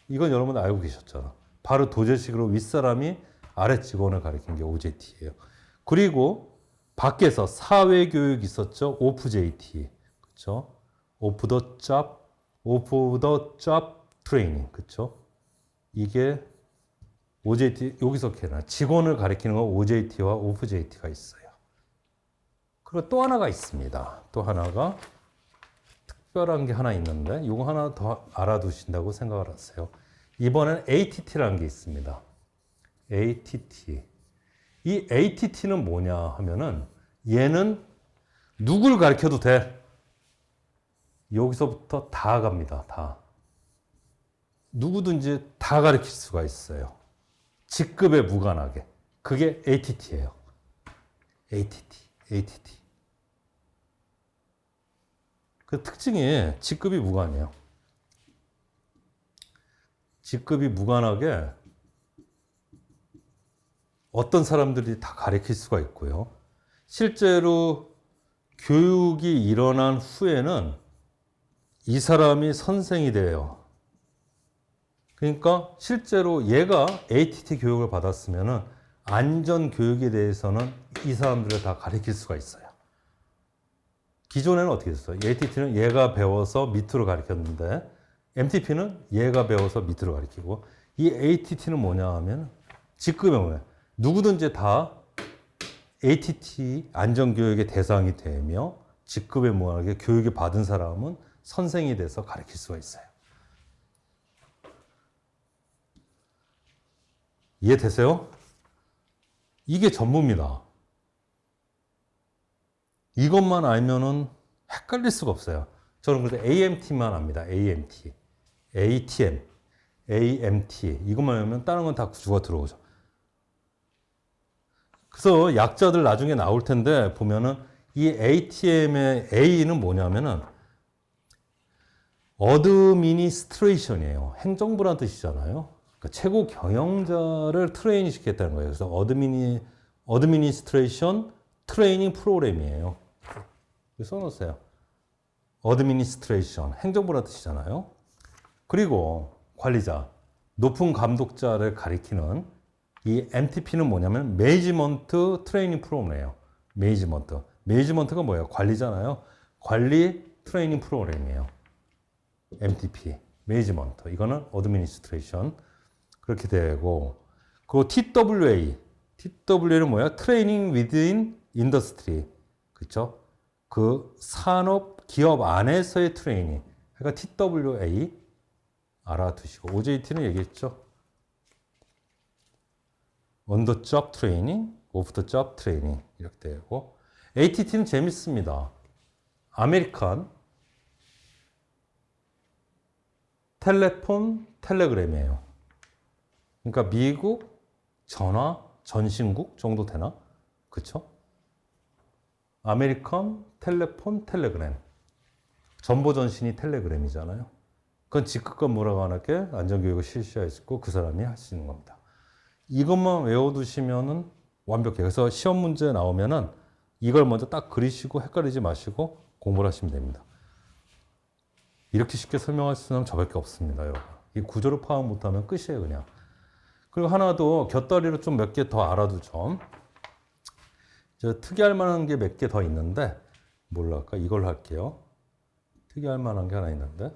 이건 여러분 알고 계셨잖아. 바로 도제식으로 윗사람이 아래 직원을 가리킨 게 OJT예요. 그리고 밖에서 사회 교육 있었죠? 오프 JT. 그렇죠? 오프 더 잡, 오프 더 잡 트레이닝. 그렇죠? 이게 OJT 여기서 캐나 직원을 가리키는 건 OJT와 오프 JT가 있어요. 그리고 또 하나가 있습니다. 또 하나가 특별한 게 하나 있는데 이거 하나 더 알아두신다고 생각을 하세요. 이번엔 ATT라는 게 있습니다. ATT. 이 ATT는 뭐냐 하면은 얘는 누굴 가리켜도 돼. 여기서부터 다 갑니다. 다. 누구든지 다 가리킬 수가 있어요. 직급에 무관하게. 그게 ATT예요. ATT. 그 특징이 직급이 무관해요. 직급이 무관하게 어떤 사람들이 다 가르칠 수가 있고요. 실제로 교육이 일어난 후에는 이 사람이 선생이 돼요. 그러니까 실제로 얘가 ATT 교육을 받았으면은 안전 교육에 대해서는 이 사람들을 다 가르칠 수가 있어요. 기존에는 어떻게 했어요? ATT는 얘가 배워서 밑으로 가르쳤는데 MTP는 얘가 배워서 밑으로 가르치고 이 ATT는 뭐냐 하면 직급이 뭐예요? 누구든지 다 ATT 안전교육의 대상이 되며 직급에 무관하게 교육을 받은 사람은 선생이 돼서 가르칠 수가 있어요. 이해되세요? 이게 전부입니다. 이것만 알면은 헷갈릴 수가 없어요. 저는 그래서 AMT만 압니다. AMT. ATM. AMT. 이것만 알면 다른 건 다 구조가 들어오죠. 그래서 약자들 나중에 나올 텐데 보면은 이 ATM의 A는 뭐냐면은 어드미니스트레이션이에요. 행정부란 뜻이잖아요. 그러니까 최고 경영자를 트레이닝 시키겠다는 거예요. 그래서 어드미니스트레이션 트레이닝 프로그램이에요. 써놓으세요. 어드미니스트레이션, 행정부란 뜻이잖아요. 그리고 관리자, 높은 감독자를 가리키는 이 MTP는 뭐냐면 매니지먼트 트레이닝 프로그램이에요. 매니지먼트가 뭐예요? 관리잖아요. 관리 트레이닝 프로그램이에요. MTP, 매니지먼트. 이거는 어드미니스트레이션. 그렇게 되고, 그리고 TWA는 뭐야? 트레이닝 위드인 인더스트리. 그렇죠? 그 산업 기업 안에서의 트레이닝. 그러니까 TWA 알아두시고 OJT는 얘기했죠. On the job training, off the job training 이렇게 되고 ATT는 재밌습니다. 아메리칸 텔레폰 텔레그램이에요. 그러니까 미국 전화 전신국 정도 되나? 그쵸? 아메리칸 텔레폰 텔레그램. 전보전신이 텔레그램이잖아요. 그건 직급과 무관하게 안전교육을 실시하고 그 사람이 할 수 있는 겁니다. 이것만 외워두시면은 완벽해요. 그래서 시험 문제 나오면은 이걸 먼저 딱 그리시고 헷갈리지 마시고 공부를 하시면 됩니다. 이렇게 쉽게 설명할 수는 저밖에 없습니다, 여러분. 이 구조를 파악 못하면 끝이에요, 그냥. 그리고 하나 더 곁다리로 좀 몇 개 더 알아두죠. 특이할 만한 게 몇 개 더 있는데 뭘로 할까? 이걸로 할게요. 특이할 만한 게 하나 있는데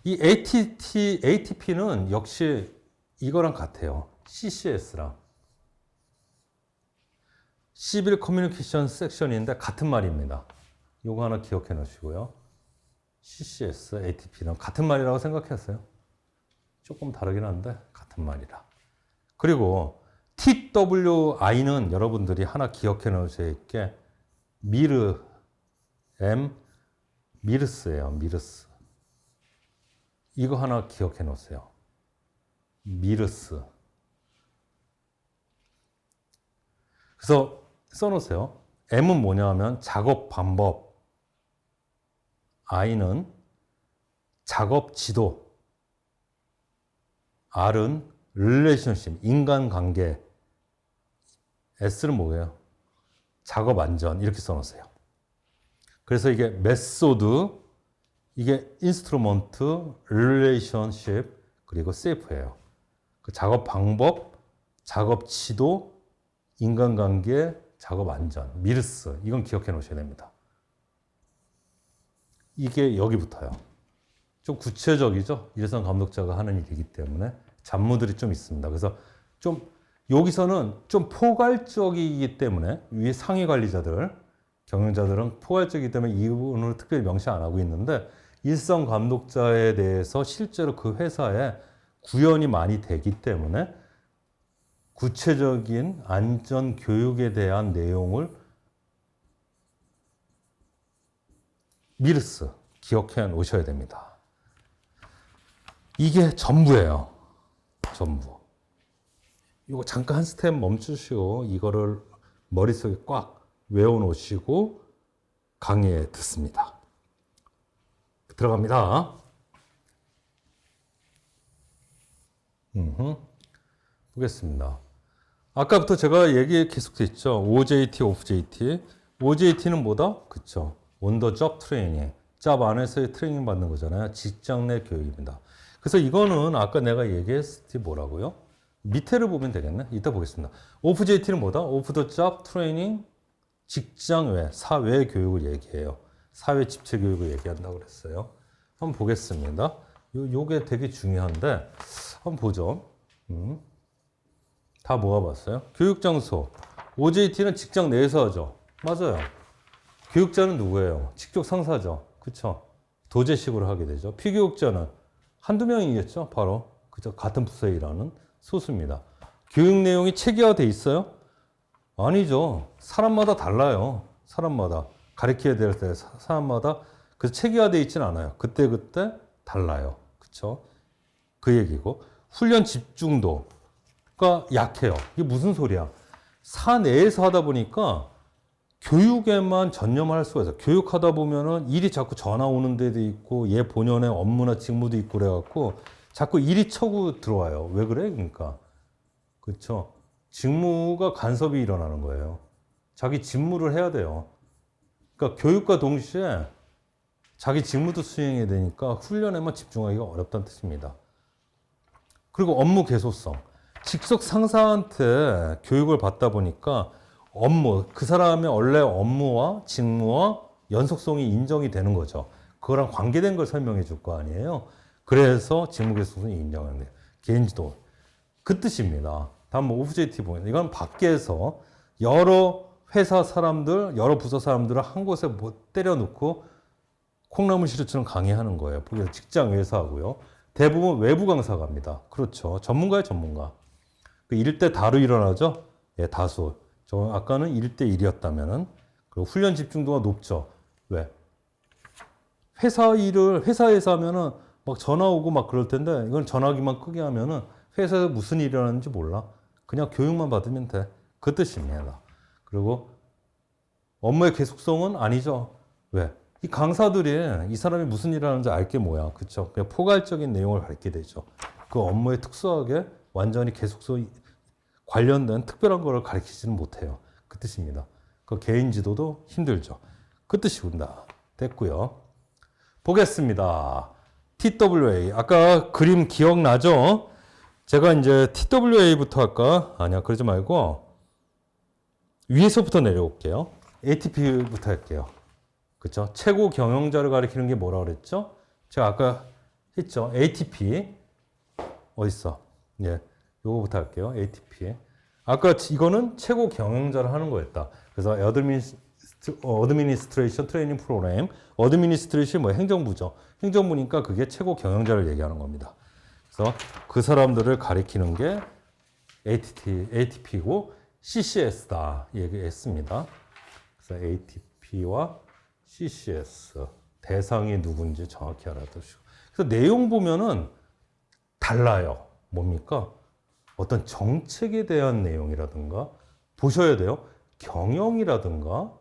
이 ATP는 역시 이거랑 같아요. CCS랑 시빌 커뮤니케이션 섹션인데 같은 말입니다. 이거 하나 기억해 놓으시고요. CCS, ATP는 같은 말이라고 생각했어요. 조금 다르긴 한데 같은 말이라. 그리고 TWI는 여러분들이 하나 기억해 놓으셔야 할 게 미르스예요. 미르스. 이거 하나 기억해 놓으세요. 미르스. 그래서 써놓으세요. M은 뭐냐 하면 작업 방법. I는 작업 지도. R은 relationship, 인간관계. S는 뭐예요? 작업 안전. 이렇게 써놓으세요. 그래서 이게 메소드, 이게 인스트루먼트, 릴레이션십, 그리고 세이프예요. 그 작업 방법, 작업 지도, 인간관계, 작업 안전, 미르스. 이건 기억해 놓으셔야 됩니다. 이게 여기부터요. 좀 구체적이죠? 일선 감독자가 하는 일이기 때문에 잡무들이 좀 있습니다. 그래서 좀 여기서는 좀 포괄적이기 때문에 위에 상위 관리자들, 경영자들은 포괄적이기 때문에 이 부분을 특별히 명시 안 하고 있는데 일선 감독자에 대해서 실제로 그 회사에 구현이 많이 되기 때문에 구체적인 안전 교육에 대한 내용을 미르스 기억해 놓으셔야 됩니다. 이게 전부예요. 전부. 이거 잠깐 한 스텝 멈추시고 이거를 머릿속에 꽉 외워놓으시고 강의에 듣습니다. 들어갑니다. 보겠습니다. 아까부터 제가 얘기 계속됐죠. OJT, OFJT. OJT는 뭐다? 그쵸. On the job training. 잡 안에서의 트레이닝 받는 거잖아요. 직장 내 교육입니다. 그래서 이거는 아까 내가 얘기했을 때 뭐라고요? 밑에를 보면 되겠네. 이따 보겠습니다. OFJT는 뭐다? Off the job training. 직장 외, 사회 교육을 얘기해요. 사회 집체 교육을 얘기한다고 그랬어요. 한번 보겠습니다. 요게 되게 중요한데 한번 보죠. 다 모아봤어요. 교육장소. OJT는 직장 내에서 하죠. 맞아요. 교육자는 누구예요? 직접 상사죠. 그쵸? 도제식으로 하게 되죠. 피교육자는 한두 명이겠죠. 바로 그죠? 같은 부서에 일하는 소수입니다. 교육 내용이 체계화돼 있어요? 아니죠. 사람마다 달라요. 사람마다. 가르쳐야 될 때 사람마다 그 체계화돼 있지는 않아요. 그때그때 달라요. 그쵸? 그 얘기고. 훈련 집중도가 약해요. 이게 무슨 소리야? 사내에서 하다 보니까 교육에만 전념할 수가 있어요. 교육하다 보면은 일이 자꾸 전화 오는 데도 있고 얘 본연의 업무나 직무도 있고 그래갖고 자꾸 일이 쳐고 들어와요. 왜 그래? 그러니까. 그렇죠? 직무가 간섭이 일어나는 거예요. 자기 직무를 해야 돼요. 그러니까 교육과 동시에 자기 직무도 수행해야 되니까 훈련에만 집중하기가 어렵다는 뜻입니다. 그리고 업무 계속성. 직속 상사한테 교육을 받다 보니까 업무, 그 사람의 원래 업무와 직무와 연속성이 인정이 되는 거죠. 그거랑 관계된 걸 설명해 줄 거 아니에요. 그래서 직무 계속성이 인정하는 거예요. 개인지도. 그 뜻입니다. 다음 뭐 OJT 보면 이건 밖에서 여러 회사 사람들, 여러 부서 사람들을 한 곳에 못 때려놓고 콩나물 시루처럼 강의하는 거예요. 그래서 직장 외에서 하고요. 대부분 외부 강사 갑니다. 그렇죠. 전문가의 전문가. 그 1대 다로 일어나죠? 예, 다수. 저 아까는 1대 1이었다면은 그리고 훈련 집중도가 높죠. 왜? 회사 일을 회사에서 하면은 막 전화 오고 막 그럴 텐데 이건 전화기만 끄게 하면은 회사에서 무슨 일이 일어나는지 몰라. 그냥 교육만 받으면 돼. 그 뜻입니다. 그리고 업무의 계속성은 아니죠. 왜? 이 강사들이 이 사람이 무슨 일을 하는지 알게 뭐야. 그쵸? 그냥 포괄적인 내용을 가르치게 되죠. 그 업무에 특수하게 완전히 계속성 관련된 특별한 거를 가르치지는 못해요. 그 뜻입니다. 그 개인 지도도 힘들죠. 그 뜻이군다. 됐고요. 보겠습니다. TWA. 아까 그림 기억나죠? 제가 이제 TWA부터 할까? 아니야, 그러지 말고 위에서부터 내려올게요. ATP부터 할게요. 그쵸? 최고 경영자를 가리키는 게 뭐라 그랬죠? 제가 아까 했죠? ATP. 어딨어? 예. 요거부터 할게요. ATP. 아까 이거는 최고 경영자를 하는 거였다. 그래서 어드미니스트레이션 트레이닝 프로그램. 어드미니스트레이션이 뭐 행정부죠. 행정부니까 그게 최고 경영자를 얘기하는 겁니다. 그래서 그 사람들을 가리키는 게 ATP고 CCS다 얘기했습니다. 그래서 ATP와 CCS 대상이 누군지 정확히 알아두시고. 그래서 내용 보면은 달라요. 뭡니까? 어떤 정책에 대한 내용이라든가 보셔야 돼요. 경영이라든가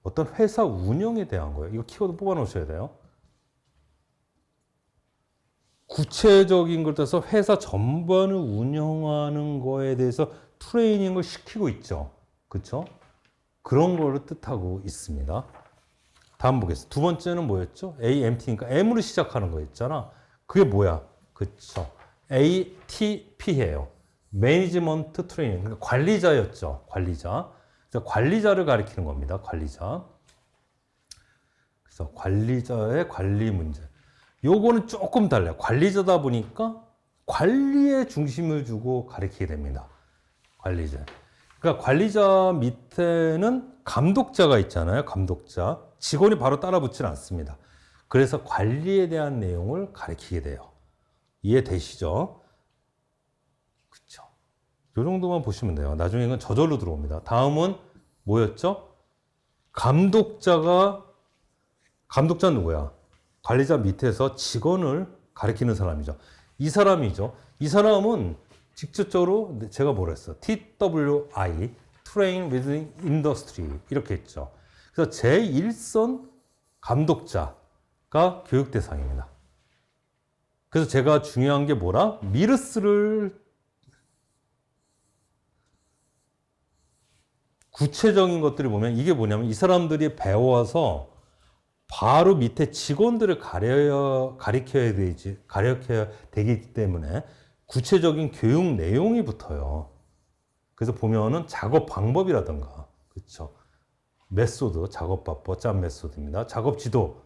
어떤 회사 운영에 대한 거예요. 이거 키워드 뽑아 놓으셔야 돼요. 구체적인 걸 따서 회사 전반을 운영하는 거에 대해서 트레이닝을 시키고 있죠. 그렇죠? 그런 거를 뜻하고 있습니다. 다음 보겠습니다. 두 번째는 뭐였죠? AMT니까 M으로 시작하는 거 있잖아. 그게 뭐야? 그쵸. ATP예요. 매니지먼트 트레이닝. 그러니까 관리자였죠. 관리자. 그래서 관리자를 가리키는 겁니다. 관리자. 그래서 관리자의 관리 문제. 요거는 조금 달라요. 관리자다 보니까 관리에 중심을 주고 가리키게 됩니다. 관리자. 그러니까 관리자 밑에는 감독자가 있잖아요. 감독자. 직원이 바로 따라 붙지는 않습니다. 그래서 관리에 대한 내용을 가리키게 돼요. 이해되시죠? 그쵸. 요 정도만 보시면 돼요. 나중에 이건 저절로 들어옵니다. 다음은 뭐였죠? 감독자는 누구야? 관리자 밑에서 직원을 가리키는 사람이죠. 이 사람이죠. 이 사람은 직접적으로 제가 뭐라 했어? TWI, Train Within Industry 이렇게 했죠. 그래서 제1선 감독자가 교육 대상입니다. 그래서 제가 중요한 게 뭐라? 미르스를 구체적인 것들을 보면 이게 뭐냐면 이 사람들이 배워서 바로 밑에 직원들을 가리켜야 되기 때문에 구체적인 교육 내용이 붙어요. 그래서 보면은 작업 방법이라든가, 그쵸. 메소드, 작업방법, 잡 메소드입니다. 작업 지도,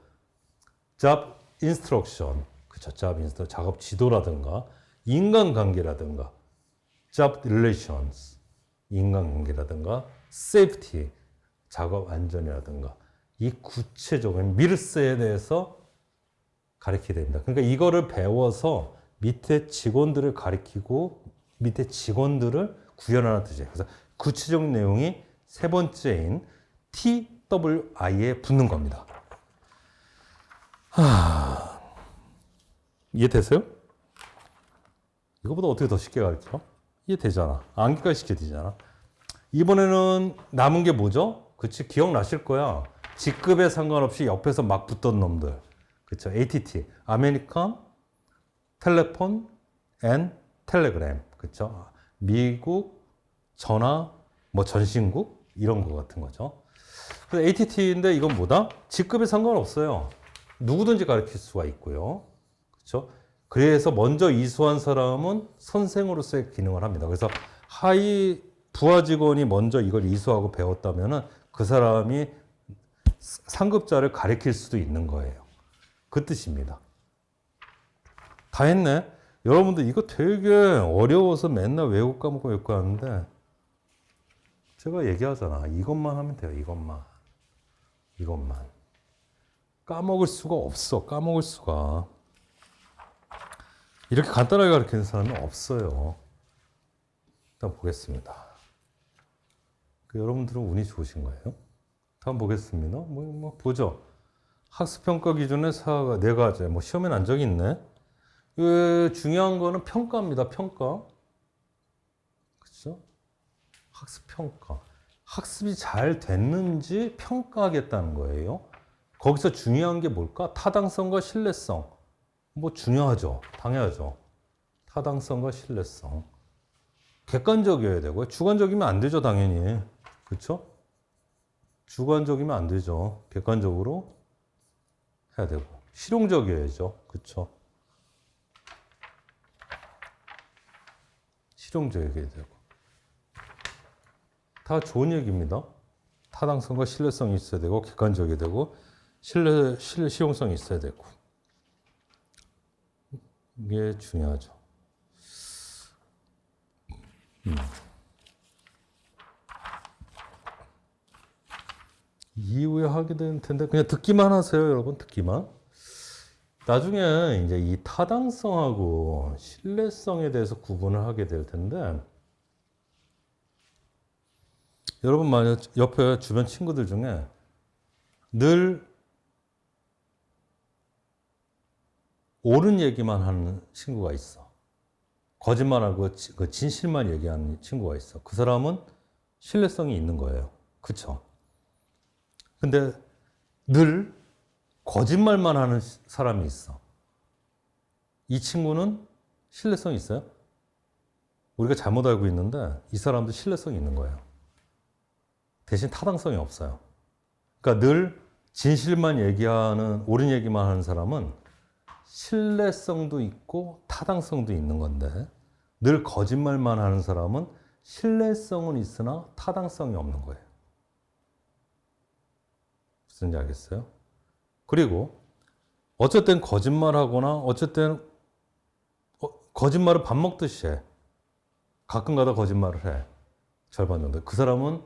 잡 인스트럭션, 그쵸. 잡 인스트럭션, 작업 지도라든가, 인간관계라든가, 잡 릴레이션스, 인간관계라든가, 세이프티, 작업 안전이라든가, 이 구체적인 미르스에 대해서 가르치게 됩니다. 그러니까 이거를 배워서 밑에 직원들을 가리키고 밑에 직원들을 구현하는 뜻이에요. 그래서 구체적인 내용이 세 번째인 TWI에 붙는 겁니다. 이해되세요? 이거보다 어떻게 더 쉽게 가르쳐? 이해되잖아. 암기까지 시켜야 되잖아. 이번에는 남은 게 뭐죠? 그치? 기억나실 거야. 직급에 상관없이 옆에서 막 붙던 놈들. 그쵸? ATT. 아메리칸 텔레폰 앤 텔레그램. 그쵸? 미국 전화, 뭐 전신국? 이런 거 같은 거죠. 그래서 ATT인데 이건 뭐다? 직급에 상관없어요. 누구든지 가르칠 수가 있고요. 그쵸? 그래서 먼저 이수한 사람은 선생으로서의 기능을 합니다. 그래서 부하 직원이 먼저 이걸 이수하고 배웠다면은 그 사람이 상급자를 가르칠 수도 있는 거예요. 그 뜻입니다. 다 했네? 여러분들 이거 되게 어려워서 맨날 외국 과목 하는데 제가 얘기하잖아. 이것만 하면 돼요. 이것만. 까먹을 수가 없어. 까먹을 수가. 이렇게 간단하게 가르치는 사람이 없어요. 일단 보겠습니다. 여러분들은 운이 좋으신 거예요. 다음 보겠습니다. 보죠. 학습평가 기준의 사가 네 가지. 시험에 난 적이 있네. 중요한 거는 평가입니다. 평가. 그렇죠? 학습평가. 학습이 잘 됐는지 평가하겠다는 거예요. 거기서 중요한 게 뭘까? 타당성과 신뢰성. 중요하죠. 당연하죠. 타당성과 신뢰성. 객관적이어야 되고요. 주관적이면 안 되죠, 당연히. 그렇죠? 주관적이면 안 되죠. 객관적으로 해야 되고. 실용적이어야죠. 그렇죠? 실용적이어야 되고. 다 좋은 얘기입니다. 타당성과 신뢰성이 있어야 되고, 객관적이 되고, 실용성이 있어야 되고. 이게 중요하죠. 이후에 하게 될 텐데 그냥 듣기만 하세요, 여러분. 듣기만. 나중에 이제 이 타당성하고 신뢰성에 대해서 구분을 하게 될 텐데 여러분 만약 옆에 주변 친구들 중에 늘 옳은 얘기만 하는 친구가 있어. 거짓말하고 그 진실만 얘기하는 친구가 있어. 그 사람은 신뢰성이 있는 거예요. 그쵸? 근데 늘 거짓말만 하는 사람이 있어. 이 친구는 신뢰성이 있어요? 우리가 잘못 알고 있는데 이 사람도 신뢰성이 있는 거예요. 대신 타당성이 없어요. 그러니까 늘 진실만 얘기하는, 옳은 얘기만 하는 사람은 신뢰성도 있고 타당성도 있는 건데, 늘 거짓말만 하는 사람은 신뢰성은 있으나 타당성이 없는 거예요. 무슨지 알겠어요? 그리고 어쨌든 거짓말하거나 어쨌든 거짓말을 밥 먹듯이 해. 가끔 가다 거짓말을 해. 절반 정도. 그 사람은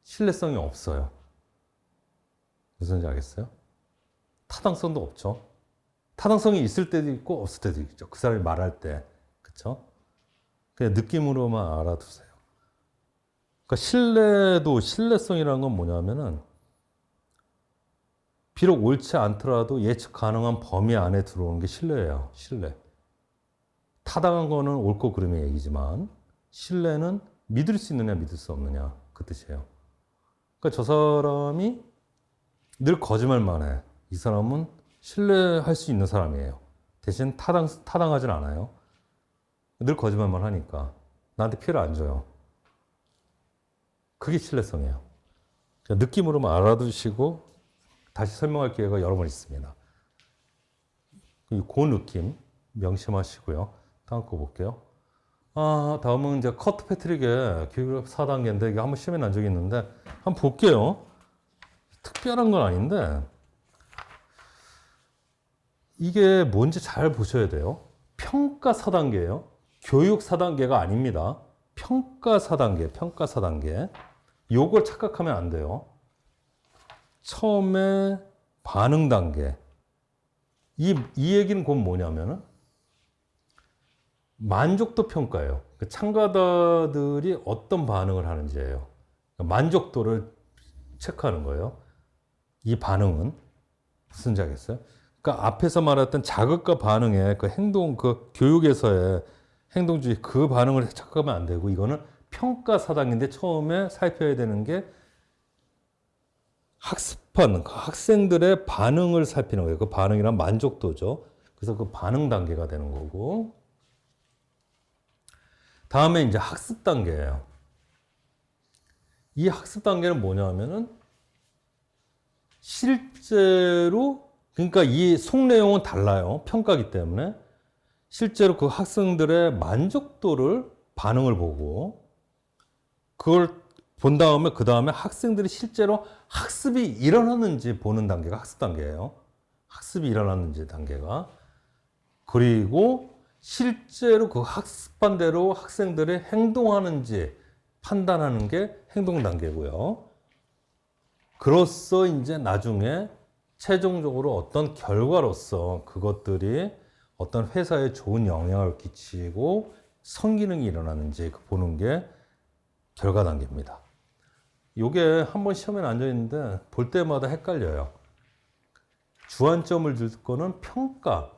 신뢰성이 없어요. 무슨지 알겠어요? 타당성도 없죠. 타당성이 있을 때도 있고 없을 때도 있죠. 그 사람이 말할 때. 그쵸? 그냥 느낌으로만 알아두세요. 그러니까 신뢰성이라는 건 뭐냐면은 비록 옳지 않더라도 예측 가능한 범위 안에 들어오는 게 신뢰예요. 신뢰. 타당한 거는 옳고 그름의 얘기지만 신뢰는 믿을 수 있느냐 믿을 수 없느냐 그 뜻이에요. 그러니까 저 사람이 늘 거짓말만 해. 이 사람은 신뢰할 수 있는 사람이에요. 대신 타당하진 않아요. 늘 거짓말만 하니까 나한테 피해를 안 줘요. 그게 신뢰성이에요. 느낌으로만 알아두시고 다시 설명할 기회가 여러 번 있습니다. 그 느낌 명심하시고요. 다음 거 볼게요. 다음은 이제 커트 패트릭의 교육력 4단계인데 이거 한번 시험에 난 적이 있는데 한번 볼게요. 특별한 건 아닌데 이게 뭔지 잘 보셔야 돼요. 평가 4단계예요. 교육 4단계가 아닙니다. 평가 4단계, 평가 4단계. 요걸 착각하면 안 돼요. 처음에 반응 단계. 이 얘기는 곧 뭐냐면은 만족도 평가예요. 참가자들이 어떤 반응을 하는지예요. 만족도를 체크하는 거예요. 이 반응은 무슨지 알겠어요? 그러니까 앞에서 말했던 자극과 반응의 그 행동, 그 교육에서의 행동주의 그 반응을 착각하면 안 되고 이거는 평가 4단계인데 처음에 살펴야 되는 게 학습하는 학생들의 반응을 살피는 거예요. 그 반응이란 만족도죠. 그래서 그 반응 단계가 되는 거고 다음에 이제 학습 단계예요. 이 학습 단계는 뭐냐면은 실제로 그러니까 이 속 내용은 달라요. 평가기 때문에 실제로 그 학생들의 만족도를 반응을 보고 그걸 본 다음에 그 다음에 학생들이 실제로 학습이 일어났는지 보는 단계가 학습 단계예요. 학습이 일어났는지 단계가. 그리고 실제로 그 학습한 대로 학생들이 행동하는지 판단하는 게 행동 단계고요. 그로써 이제 나중에 최종적으로 어떤 결과로서 그것들이 어떤 회사에 좋은 영향을 끼치고 성기능이 일어나는지 보는 게 결과 단계입니다. 요게 한번 시험에 앉아 있는데 볼 때마다 헷갈려요. 주안점을 줄 거는 평가,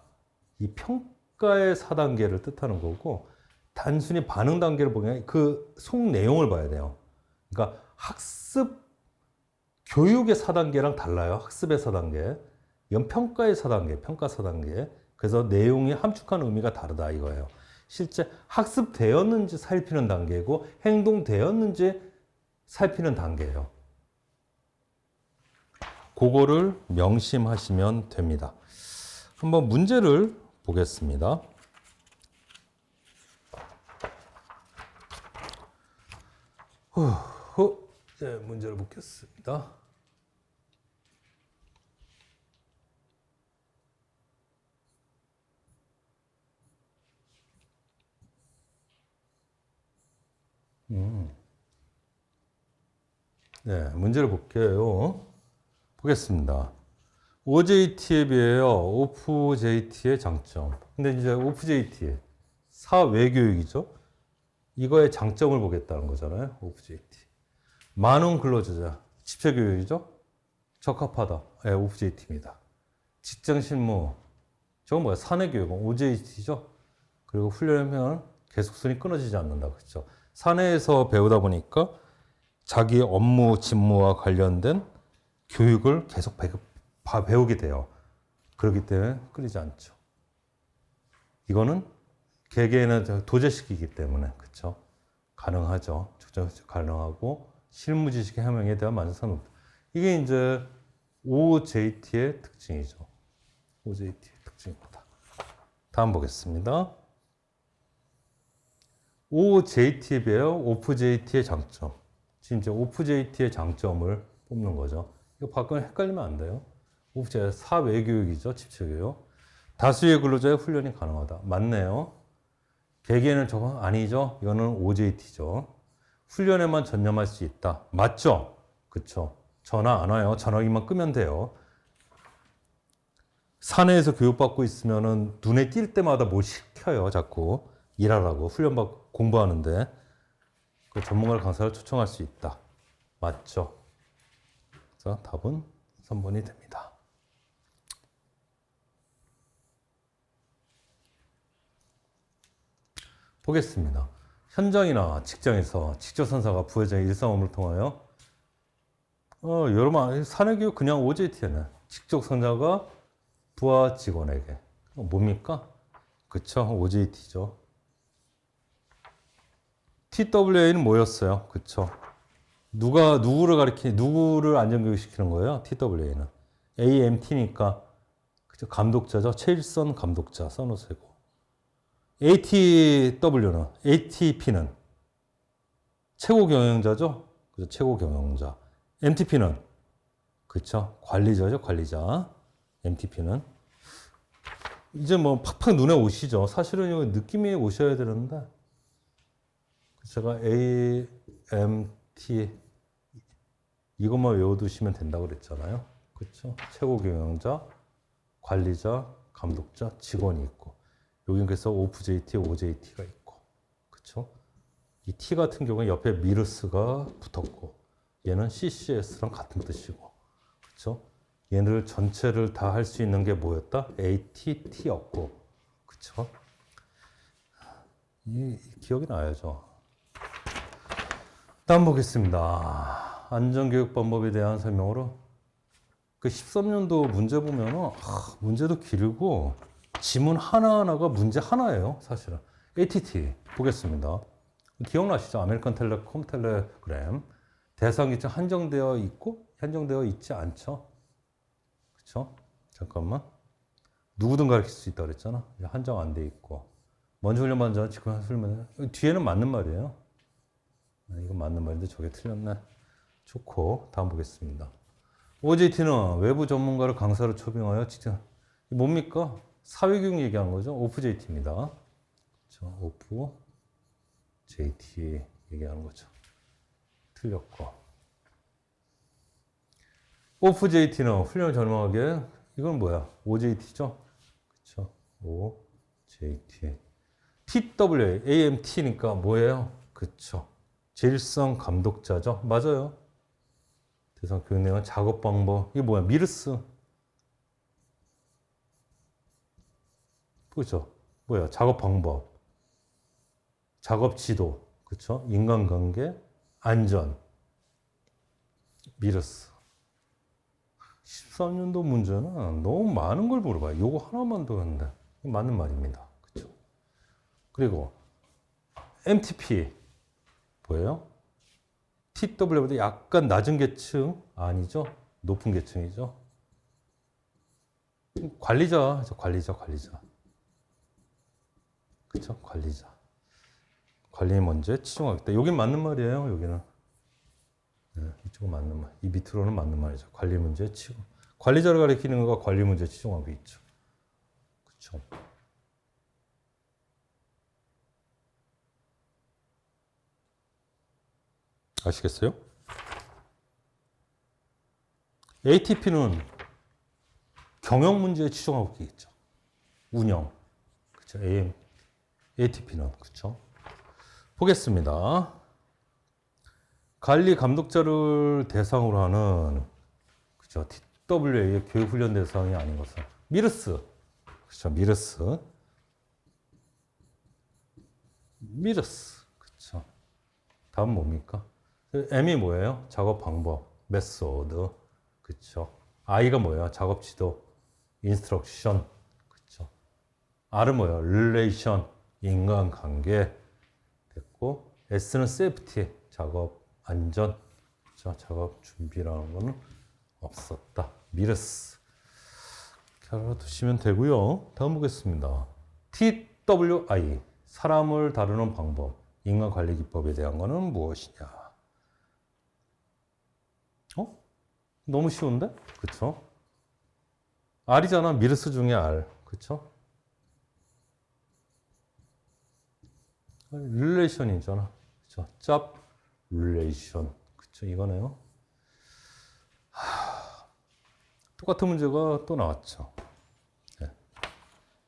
이 평가의 4단계를 뜻하는 거고 단순히 반응 단계를 보면 그 속 내용을 봐야 돼요. 그러니까 학습, 교육의 4단계랑 달라요. 학습의 4단계. 이건 평가의 4단계, 평가 4단계. 그래서 내용이 함축하는 의미가 다르다 이거예요. 실제 학습되었는지 살피는 단계고 행동되었는지 살피는 단계예요. 그거를 명심하시면 됩니다. 한번 문제를 보겠습니다. 네, 문제를 보겠습니다. 네, 문제를 볼게요. 보겠습니다. OJT에 비해요, OFJT의 장점. 근데 이제 OFJT, 사회교육이죠. 이거의 장점을 보겠다는 거잖아요. OFJT. 많은 근로주자, 집체교육이죠. 적합하다. 네, OFJT입니다. 직장실무, 저건 뭐야? 사내교육은 OJT죠. 그리고 훈련하면 계속성이 끊어지지 않는다. 그렇죠. 사내에서 배우다 보니까 자기 업무, 직무와 관련된 교육을 계속 배우게 돼요. 그렇기 때문에 끊이지 않죠. 이거는 개개인은 도제시키기 때문에 그렇죠. 가능하죠. 가능하고 실무 지식의 함양에 대한 만족성은 높다. 이게 이제 OJT의 특징이죠. OJT의 특징입니다. 다음 보겠습니다. OJT에 비해 OFJT의 장점. 지금 이제 OFJT의 장점을 뽑는 거죠. 이거 바꾸면 헷갈리면 안 돼요. OFJ 사외교육이죠. 집체교육. 다수의 근로자의 훈련이 가능하다. 맞네요. 개개인은 저거 아니죠. 이거는 OJT죠. 훈련에만 전념할 수 있다. 맞죠? 그쵸. 전화 안 와요. 전화기만 끄면 돼요. 사내에서 교육받고 있으면은 눈에 띌 때마다 뭘 시켜요. 자꾸 일하라고 훈련받고 공부하는데 그 전문가 강사를 초청할 수 있다. 맞죠? 그래서 답은 3번이 됩니다. 보겠습니다. 현장이나 직장에서 직접선사가 부회장의 일상 업무를 통하여 여러분 사내교육 그냥 OJT네. 직접선사가 부하 직원에게 뭡니까? 그쵸? OJT죠. TWA는 뭐였어요? 그쵸? 누구를 안전교육시키는 거예요? TWA는. AMT니까, 그쵸? 감독자죠? 최일선 감독자 써놓으세요. ATP는 최고 경영자죠? 그죠? 최고 경영자. MTP는, 그쵸? 관리자죠? 관리자. MTP는. 이제 뭐 팍팍 눈에 오시죠? 사실은 이거 느낌이 오셔야 되는데, 제가 AMT 이것만 외워두시면 된다고 그랬잖아요. 그렇죠? 최고 경영자, 관리자, 감독자, 직원이 있고 여기 그래서 OFJT, OJT가 있고 그렇죠? 이 T 같은 경우는 옆에 미르스가 붙었고 얘는 CCS랑 같은 뜻이고 그렇죠? 얘네들 전체를 다 할 수 있는 게 뭐였다? ATT였고 그렇죠? 이 기억이 나야죠. 다음 보겠습니다. 안전교육 방법에 대한 설명으로 그 13년도 문제 보면은 문제도 길고 지문 하나하나가 문제 하나예요. 사실은. ATT 보겠습니다. 기억나시죠? 아메리칸 텔레콤 텔레그램 대상 기준 한정되어 있고 한정되어 있지 않죠? 그렇죠? 잠깐만. 누구든 가르칠 수 있다 그랬잖아. 한정 안 돼 있고 먼저 훈련 받은 자는 직권 훈련 뒤에는 맞는 말이에요. 이거 맞는 말인데 저게 틀렸네. 좋고 다음 보겠습니다. OJT는 외부 전문가를 강사로 초빙하여 직접 뭡니까? 사회교육 얘기하는 거죠. OFJT입니다. 그렇죠? OFJT 얘기하는 거죠. 틀렸고 OFJT는 훈련을 전문하게 이건 뭐야? OJT죠? 그렇죠? OJT TWA AMT니까 뭐예요? 그렇죠? 제일성 감독자죠? 맞아요. 대상 교육 내용 작업 방법 이게 뭐야? 미르스 그렇죠? 뭐야? 작업 방법 작업 지도 그렇죠? 인간관계 안전 미르스 13년도 문제는 너무 많은 걸 물어봐요. 요거 하나만 더 했는데 맞는 말입니다. 그렇죠? 그리고 MTP 뭐예요? TW보다 약간 낮은 계층 아니죠? 높은 계층이죠. 관리자. 그렇죠? 관리자. 관리 문제 치중하겠다. 여긴 맞는 말이에요. 여기는. 네, 이쪽은 맞는 말. 이 밑으로는 맞는 말이죠. 관리 문제 치중. 관리자를 가리키는 거가 관리 문제 치중하고 있죠. 그렇죠? 아시겠어요? ATP는 경영 문제에 치중하고 있겠죠. 운영. 그렇죠. ATP는 그렇죠. 보겠습니다. 관리 감독자를 대상으로 하는 그렇죠. TWA의 교육 훈련 대상이 아닌 것은 미르스. 그렇죠. 미르스. 그렇죠. 다음 뭡니까? M이 뭐예요? 작업 방법, 메소드, 그렇죠? I가 뭐예요? 작업 지도, 인스트럭션, 그렇죠? R은 뭐예요? 릴레이션, 인간관계 됐고, S는 세이프티, 작업 안전, 그렇죠? 작업 준비라는 거는 없었다. 미르스. 이렇게 알아두시면 되고요. 다음 보겠습니다. TWI. 사람을 다루는 방법. 인간 관리 기법에 대한 거는 무엇이냐? 너무 쉬운데? 그쵸? R이잖아. 미르스 중에 R. 그쵸? 릴레이션이잖아. 그쵸? 짭, 릴레이션. 그쵸? 이거네요. 똑같은 문제가 또 나왔죠. 네.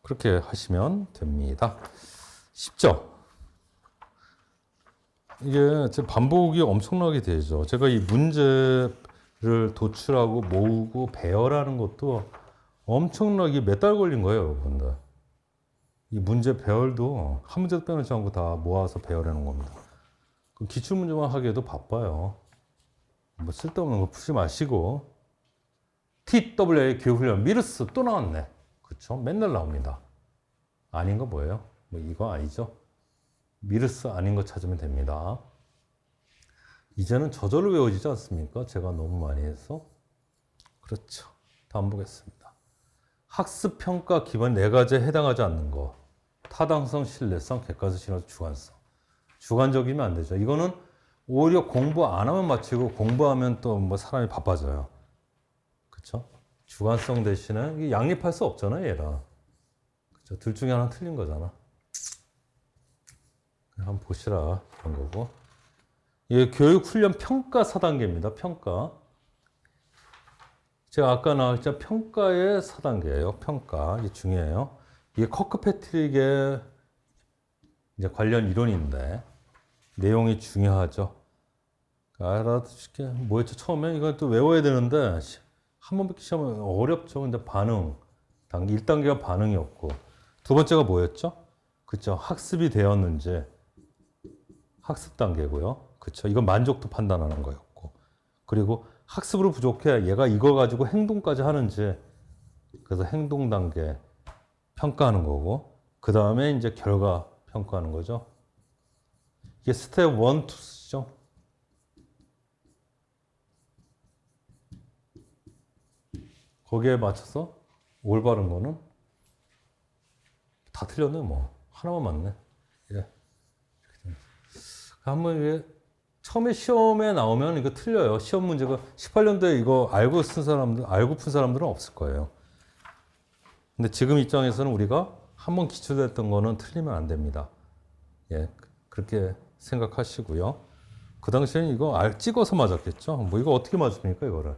그렇게 하시면 됩니다. 쉽죠? 이게 반복이 엄청나게 되죠. 제가 이 문제를 도출하고 모으고 배열하는 것도 엄청나게 몇 달 걸린 거예요, 여러분들. 이 문제 배열도 한 문제도 빼놓지 않고 다 모아서 배열해 놓은 겁니다. 기출문제만 하기에도 바빠요. 뭐 쓸데없는 거 푸지 마시고. TWA 교육훈련 미르스 또 나왔네. 그쵸? 맨날 나옵니다. 아닌 거 뭐예요? 뭐 이거 아니죠? 미르스 아닌 거 찾으면 됩니다. 이제는 저절로 외워지지 않습니까? 제가 너무 많이 해서. 그렇죠. 다음 보겠습니다. 학습평가 기본 4가지에 해당하지 않는 거. 타당성, 신뢰성, 객관성, 신뢰성, 주관성. 주관적이면 안 되죠. 이거는 오히려 공부 안 하면 마치고 공부하면 또 뭐 사람이 바빠져요. 그쵸? 주관성 대신에 양립할 수 없잖아요, 얘랑. 그쵸? 둘 중에 하나 틀린 거잖아. 한번 보시라 그런 거고. 이게 교육훈련 평가 4단계입니다. 평가. 제가 아까 나왔죠. 평가의 4단계예요. 평가. 이게 중요해요. 이게 커크패트릭의 이제 관련 이론인데 내용이 중요하죠. 알아두실게. 뭐였죠? 처음에 이건 또 외워야 되는데 한 번밖에 시험은 어렵죠. 근데 반응. 1단계가 반응이었고 두 번째가 뭐였죠? 그쵸? 학습이 되었는지 학습 단계고요. 그쵸? 이건 만족도 판단하는 거였고 그리고 학습으로 부족해. 얘가 이거 가지고 행동까지 하는지 그래서 행동 단계 평가하는 거고 그 다음에 이제 결과 평가하는 거죠. 이게 스텝 1, 2죠. 거기에 맞춰서 올바른 거는 다 틀렸네 뭐. 하나만 맞네. 예. 한번 이게 처음에 시험에 나오면 이거 틀려요. 시험 문제가 18년도에 이거 알고 쓴 사람들, 알고 푼 사람들은 없을 거예요. 근데 지금 입장에서는 우리가 한번 기출됐던 거는 틀리면 안 됩니다. 예, 그렇게 생각하시고요. 그 당시에는 이거 찍어서 맞았겠죠. 뭐 이거 어떻게 맞습니까, 이거를?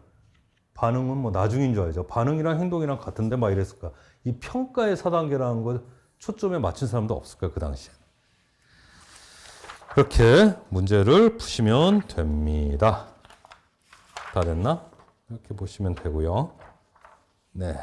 반응은 뭐 나중인 줄 알죠. 반응이랑 행동이랑 같은데 막 이랬을 거야. 이 평가의 4단계라는 걸 초점에 맞춘 사람도 없을 거예요, 그 당시에. 그렇게 문제를 푸시면 됩니다. 다 됐나? 이렇게 보시면 되고요. 네.